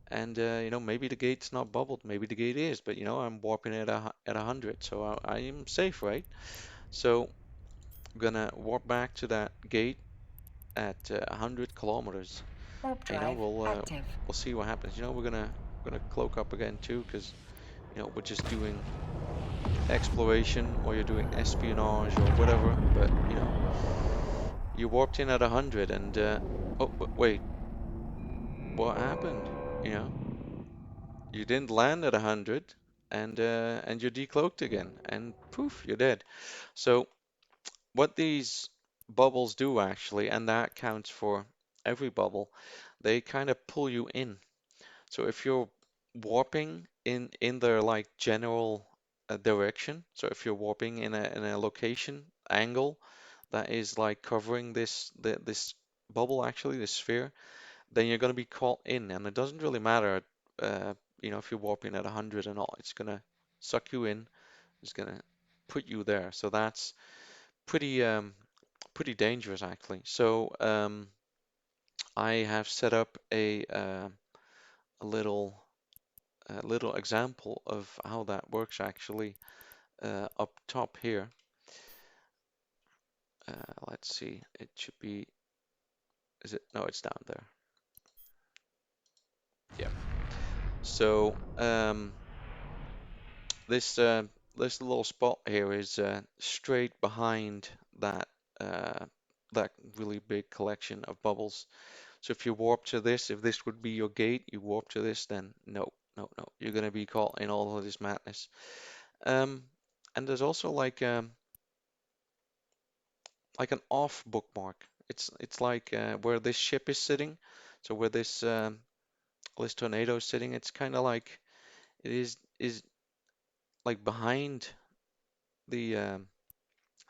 And maybe the gate's not bubbled, maybe the gate is, but I'm warping it at 100, so I am safe, right? So I'm gonna warp back to that gate at 100 kilometers. Warp And, drive active. we'll see what happens. We're gonna cloak up again too, because we're just doing exploration or you're doing espionage or whatever. But you warped in at 100, and oh, wait, what happened? You know, you didn't land at 100, and you're decloaked again, and poof, you're dead. So what these bubbles do actually, and that counts for every bubble, they kind of pull you in. So if you're warping in their like general direction, so if you're warping in a location angle that is like covering this bubble actually, this sphere, then you're going to be caught in, and it doesn't really matter, if you're warping at 100 or not. It's going to suck you in. It's going to put you there. So that's pretty pretty dangerous actually. So I have set up a little example of how that works actually up top here. Let's see. It should be. Is it? No, it's down there. Yeah. So this this little spot here is straight behind that uh, that really big collection of bubbles. So if you warp to this, if this would be your gate, you warp to this, then no, no, no, you're gonna be caught in all of this madness. Um, and there's also like an off bookmark. It's like where this ship is sitting. So where this tornado is sitting, it's kind of like it is like behind the um,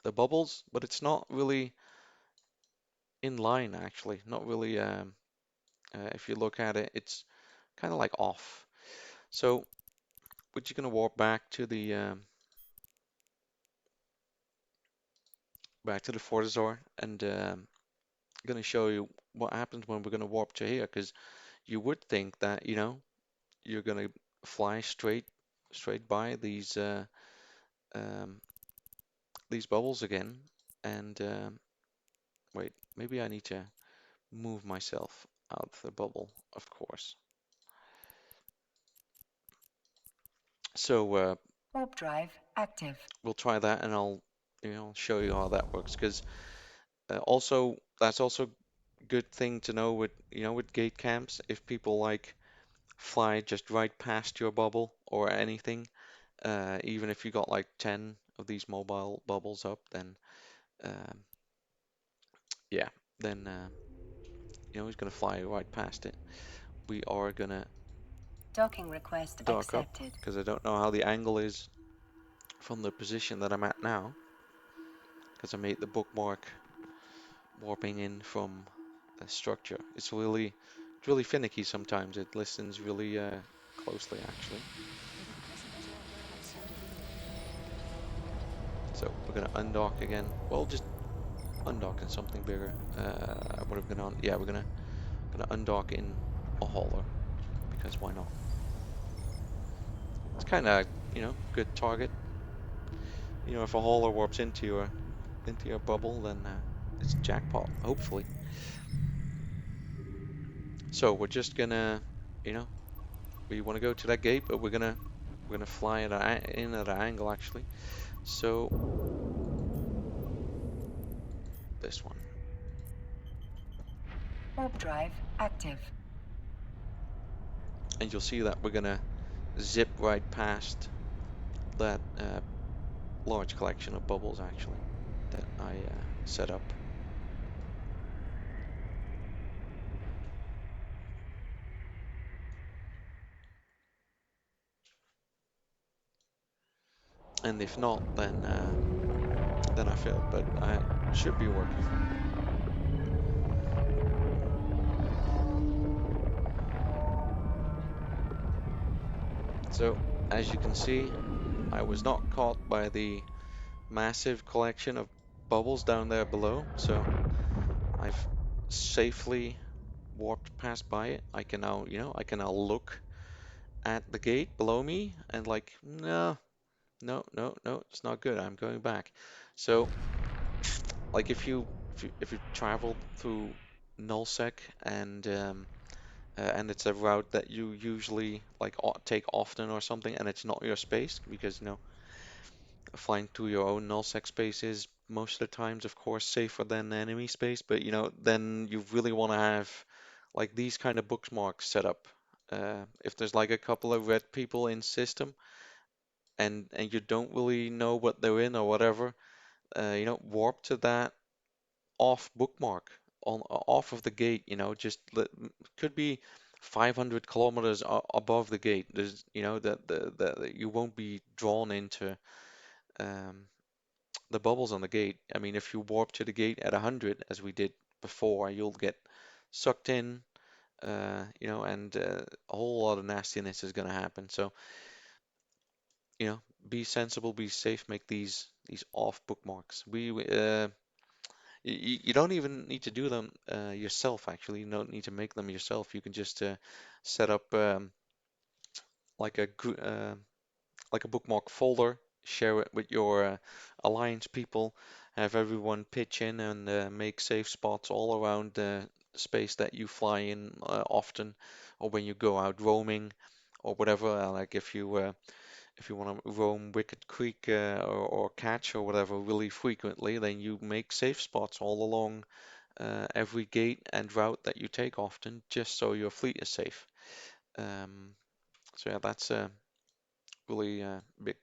the bubbles, but it's not really in line actually. Not really. If you look at it, it's kind of like off. So we're just gonna warp back to the Fortizar, and gonna show you what happens when we're gonna warp to here, because you would think that you're gonna fly straight by um, these bubbles again, and wait, maybe I need to move myself out of the bubble, of course. So Warp drive active. we'll try that, and I'll show you how that works, because also that's also good thing to know with with gate camps. If people like fly just right past your bubble or anything, even if you got like 10 of these mobile bubbles up, then um, yeah, then he's gonna fly right past it. We are gonna Docking request dock up accepted. because I don't know how the angle is from the position that I'm at now, because I made the bookmark warping in from a structure. It's really finicky sometimes. It listens really closely actually. So we're gonna undock again. Well, just undock in something bigger. What are we gonna? Yeah, we're gonna undock in a hauler because why not? It's kind of good target. If a hauler warps into your bubble, then it's jackpot. Hopefully. So we're just gonna you know we want to go to that gate, but we're gonna fly in at an angle actually. So this one, Warp drive active. and you'll see that we're gonna zip right past that large collection of bubbles actually that I set up. And if not, then I failed, but I should be working. So as you can see, I was not caught by the massive collection of bubbles down there below, so I've safely warped past by it. I can now, I can now look at the gate below me and like, no, no, no, no, it's not good. I'm going back. So, like if you traveled through nullsec and it's a route that you usually like take often or something, and it's not your space because flying through your own nullsec space is most of the times, of course, safer than enemy space. But then you really want to have like these kind of bookmarks set up. If there's like a couple of red people in system and you don't really know what they're in or whatever, warp to that off bookmark on off of the gate. Just could be 500 kilometers above the gate. There's, that you won't be drawn into um, the bubbles on the gate. I mean, if you warp to the gate at 100, as we did before, you'll get sucked in, and a whole lot of nastiness is going to happen. So, be sensible, be safe, make these off bookmarks. You don't even need to do them yourself, actually. You don't need to make them yourself. You can just set up like a like a bookmark folder, share it with your alliance people, have everyone pitch in and make safe spots all around the space that you fly in often, or when you go out roaming, or whatever. Like if you want to roam Wicked Creek or Catch or whatever really frequently, then you make safe spots all along every gate and route that you take often, just so your fleet is safe. Um, so yeah, that's really big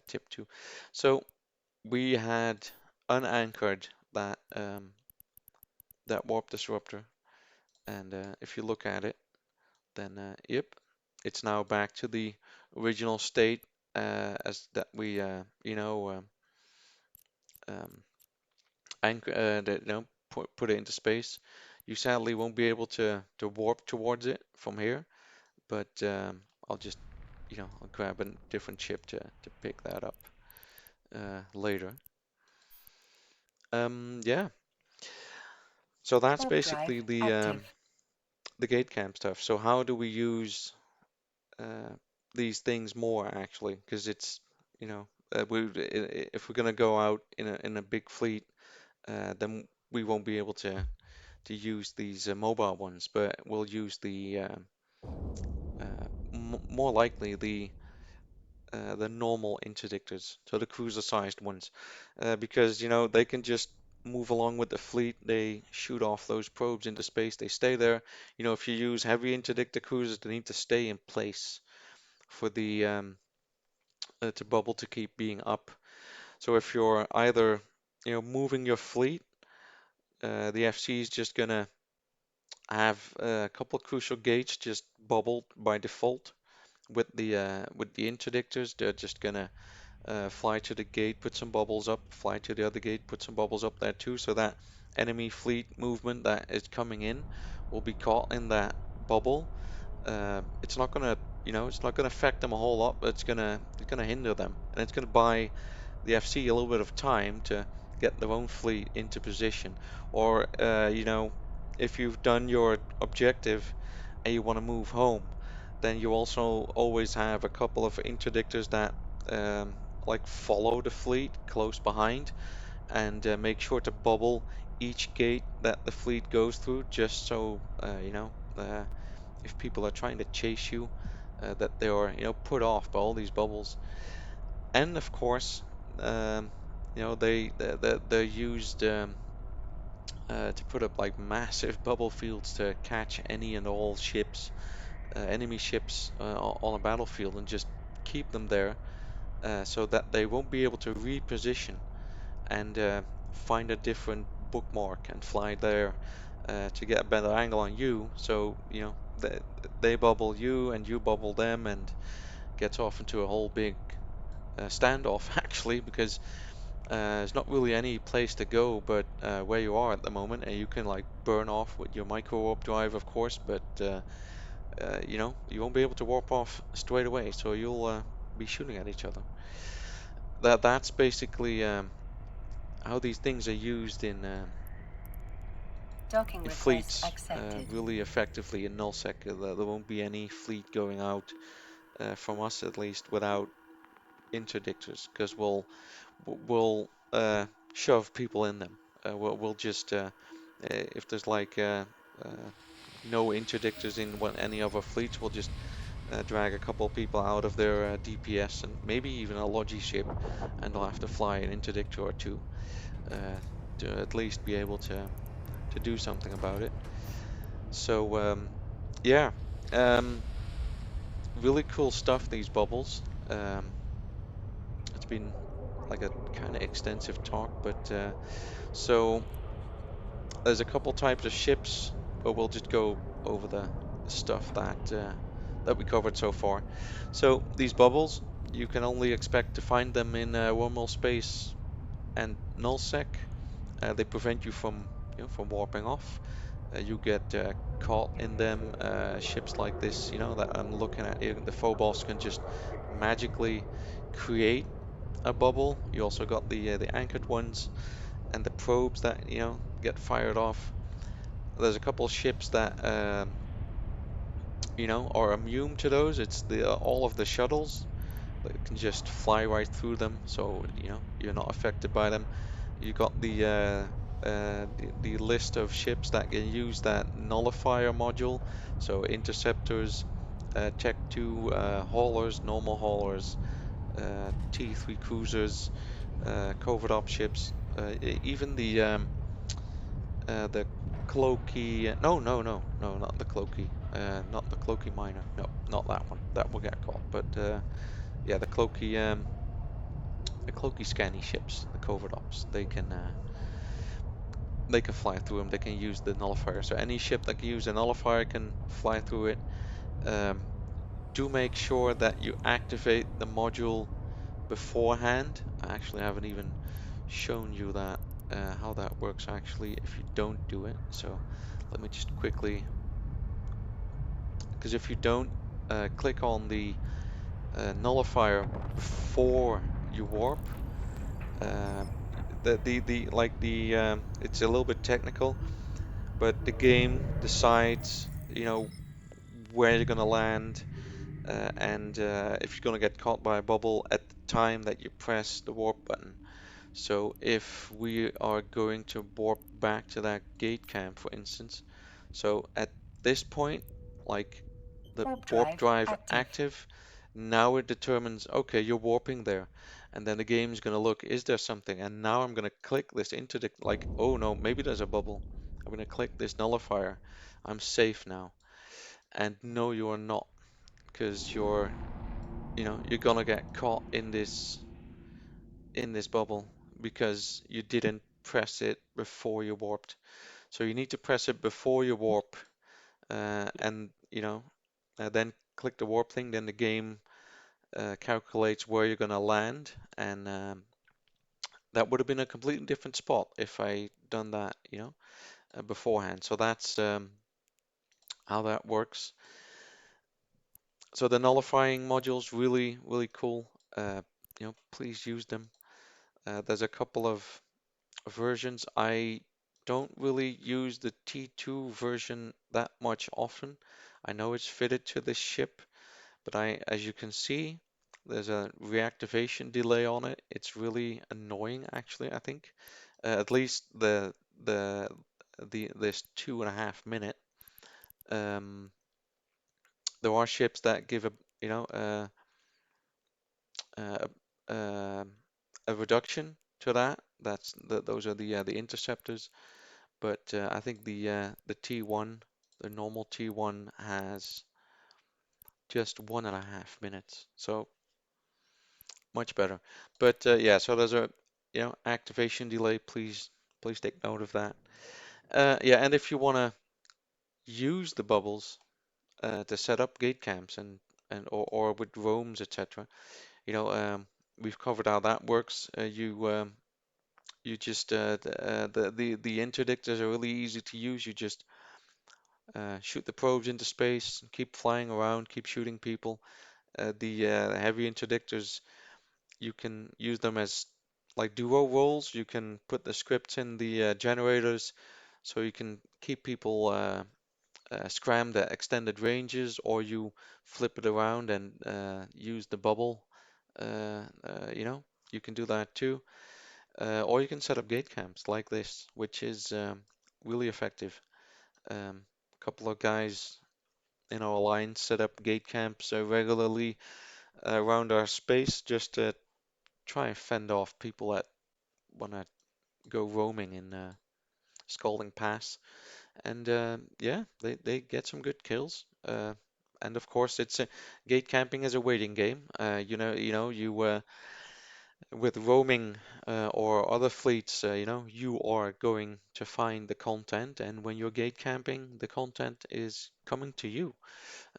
tip too. So we had unanchored that warp disruptor, and if you look at it, then yep, it's now back to the original state as that we um, anchor that, put it into space. You sadly won't be able to warp towards it from here, but I'll just I'll grab a different chip to pick that up later. Yeah, so that's Warp drive basically active. the gate camp stuff. So how do we use uh, these things more actually? Because it's if we're gonna go out in a big fleet, then we won't be able to use these mobile ones, but we'll use the more likely the normal interdictors, so the cruiser-sized ones, because they can just move along with the fleet. They shoot off those probes into space. They stay there. If you use heavy interdictor cruisers, they need to stay in place for the to bubble to keep being up. So if you're either moving your fleet, the FC is just gonna have a couple crucial gates just bubbled by default with the interdictors. They're just gonna fly to the gate, put some bubbles up, fly to the other gate, put some bubbles up there too, so that enemy fleet movement that is coming in will be caught in that bubble. It's not gonna, it's not gonna affect them a whole lot, but it's gonna hinder them, and it's gonna buy the FC a little bit of time to get their own fleet into position. Or, if you've done your objective and you want to move home, then you also always have a couple of interdictors that um, like follow the fleet close behind and make sure to bubble each gate that the fleet goes through, just so if people are trying to chase you, that they are put off by all these bubbles. And of course, they're used to put up like massive bubble fields to catch any and all ships, enemy ships on a battlefield, and just keep them there so that they won't be able to reposition and find a different bookmark and fly there to get a better angle on you. So they bubble you and you bubble them, and gets off into a whole big standoff actually, because there's not really any place to go but where you are at the moment, and you can like burn off with your micro warp drive, of course, but you won't be able to warp off straight away, so you'll be shooting at each other. That's basically how these things are used Docking in request fleets accepted. really effectively in nullsec. There won't be any fleet going out from us at least without interdictors, because we'll shove people in them. We'll just if there's like uh, no interdictors in any of our fleets, we'll just drag a couple of people out of their DPS and maybe even a logi ship, and they'll have to fly an interdictor or two uh, to at least be able to do something about it. So yeah, um, really cool stuff, these bubbles. It's been like a kind of extensive talk, but so there's a couple types of ships, but we'll just go over the stuff that we covered so far. So these bubbles, you can only expect to find them in wormhole space and nullsec. They prevent you from warping off. You get caught in them. Ships like this, that I'm looking at here, the Phobos can just magically create a bubble. You also got the anchored ones and the probes that get fired off. There's a couple ships that are immune to those. It's the all of the shuttles that can just fly right through them, so you're not affected by them. You got the list of ships that can use that nullifier module. So interceptors, Tech 2 haulers, normal haulers, T3 cruisers, covert op ships, even the Cloaky. No, no, no, no, not the Cloaky. Not the Cloaky miner. No, not that one. That will get caught. But yeah, the Cloaky scanny ships, the covert ops, they can fly through them. They can use the nullifier. So any ship that can use a nullifier can fly through it. Um, do make sure that you activate the module beforehand. I actually haven't even shown you that how that works actually if you don't do it. So let me just quickly, because if you don't click on the nullifier before you warp, uh, the like the it's a little bit technical, but the game decides where you're gonna land, and if you're gonna get caught by a bubble at the time that you press the warp button. So if we are going to warp back to that gate camp, for instance, so at this point, like the Warp warp drive drive active. active, now it determines, okay, you're warping there. And then the game's going to look, is there something? And now I'm going to click this interdict, like, oh no, maybe there's a bubble. I'm going to click this nullifier. I'm safe now. And no, you are not, because you're going to get caught in this bubble because you didn't press it before you warped. So you need to press it before you warp, and then click the warp thing. Then the game calculates where you're going to land, and that would have been a completely different spot if I done that, beforehand. So that's how that works. So the nullifying modules really, really cool. Please use them. There's a couple of versions. I don't really use the T2 version that much often. I know it's fitted to the ship, but as you can see, there's a reactivation delay on it. It's really annoying, actually, I think. At least the this 2.5 minute. Um, there are ships that give you know, uh, uh, a reduction to that. Those are the interceptors. But I think the T1, the normal T1 has just 1.5 minutes, so much better. But yeah, so there's a activation delay. Please take note of that. Yeah, and if you want to use the bubbles to set up gate camps or with roams, etc. You know, we've covered how that works. You just the interdictors are really easy to use. You just shoot the probes into space, keep flying around, keep shooting people. The heavy interdictors, you can use them as like duo roles. You can put the scripts in the generators, so you can keep people scrammed at extended ranges, or you flip it around and use the bubble. You can do that too. Or you can set up gate camps like this, which is really effective. A couple of guys in our alliance set up gate camps regularly around our space just to try and fend off people that want to go roaming in Scalding Pass. And yeah, they get some good kills. And of course, gate camping is a waiting game. You with roaming or other fleets, you are going to find the content, and when you're gate camping, the content is coming to you.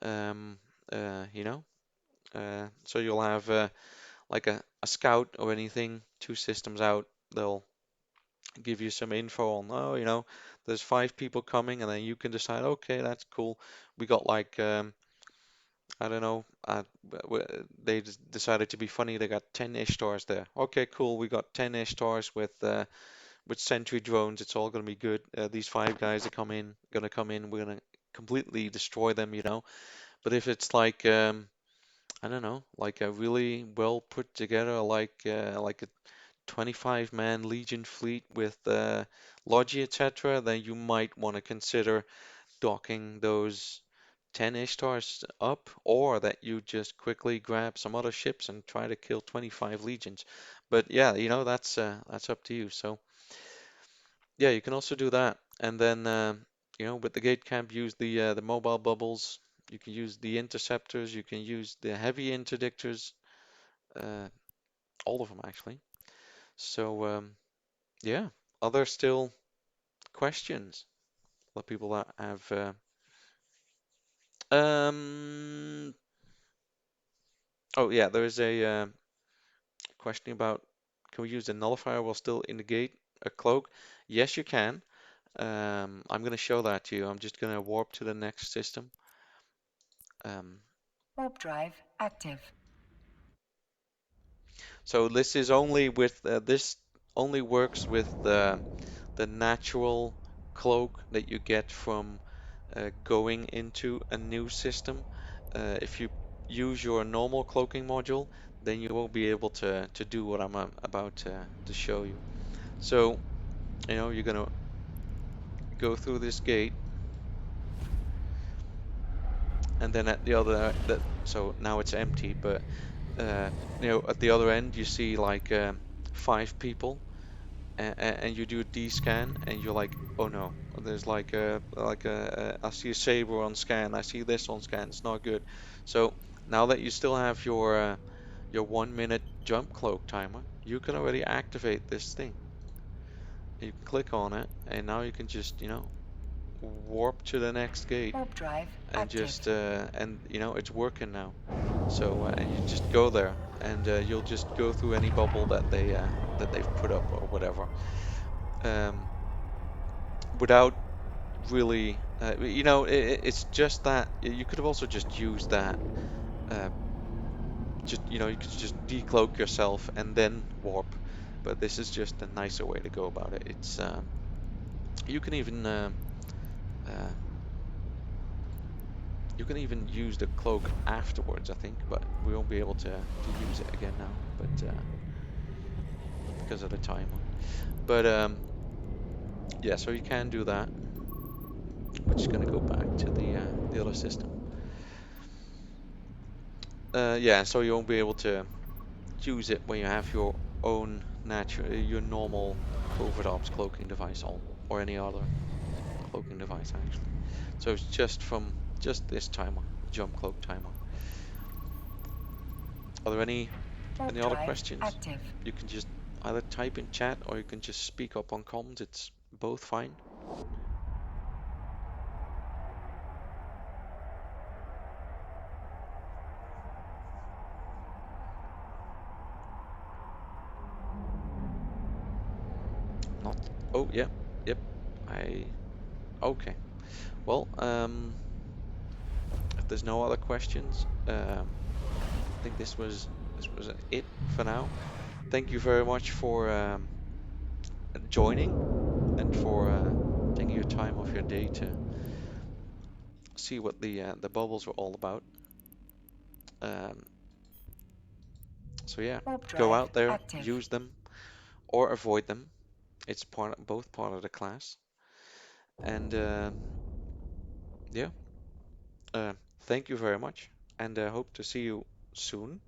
Um, so you'll have like a scout or anything, two systems out, they'll give you some info on, oh, there's 5 people coming, and then you can decide, okay, that's cool. We got like, I don't know, they decided to be funny. They got 10 Ishtars there. Okay, cool. We got 10 Ishtars with sentry drones. It's all gonna be good. These 5 guys are gonna come in. We're gonna completely destroy them. But if it's like, I don't know, like a really well put together, like a 25-man Legion fleet with Logi, etc., then you might want to consider docking those 10 Ishtars up, or that you just quickly grab some other ships and try to kill 25 Legions. But yeah, that's up to you. So yeah, you can also do that, and then with the gate camp, use the mobile bubbles. You can use the interceptors. You can use the heavy interdictors. Uh, all of them actually. So yeah, are there still questions? The people that have oh yeah, there is a question about, can we use the nullifier while still in the gate a cloak? Yes, you can. I'm going to show that to you. I'm just going to warp to the next system. Um, Warp drive active. so this only works with the natural cloak that you get from going into a new system. If you use your normal cloaking module, then you won't be able to do what I'm about to show you. So, you're gonna go through this gate, and then at the other that so now it's empty, but at the other end you see like 5 people, and you do a D scan, and you're like, oh no, there's I see a saber on scan, I see this on scan, it's not good. So now that you still have your 1 minute jump cloak timer, you can already activate this thing. You can click on it, and now you can just warp to the next gate, Warp drive and active. just it's working now. So and you just go there, and you'll just go through any bubble that they've put up or whatever, um, without really, it's just that you could have also just used that. Uh, you could just decloak yourself and then warp, but this is just a nicer way to go about it. It's you can even uh, you can even use the cloak afterwards, I think, but we won't be able to use it again now, but because of the timer. But yeah, so you can do that. We're just gonna go back to the other system. Yeah, so you won't be able to use it when you have your own your normal covert ops cloaking device on, or any other cloaking device actually. So it's just from just this timer, the jump cloak timer. Are there any Warp other drive questions? active. You can just either type in chat or you can just speak up on comms. It's both fine. Not. Oh, yep, yep. I. Okay. Well, if there's no other questions, I think this was it for now. Thank you very much for joining and for taking your time off your day to see what the bubbles were all about. Um, so yeah, Warp go drive out there, active. use them or avoid them. It's both part of the class. And yeah, uh, thank you very much, and hope to see you soon.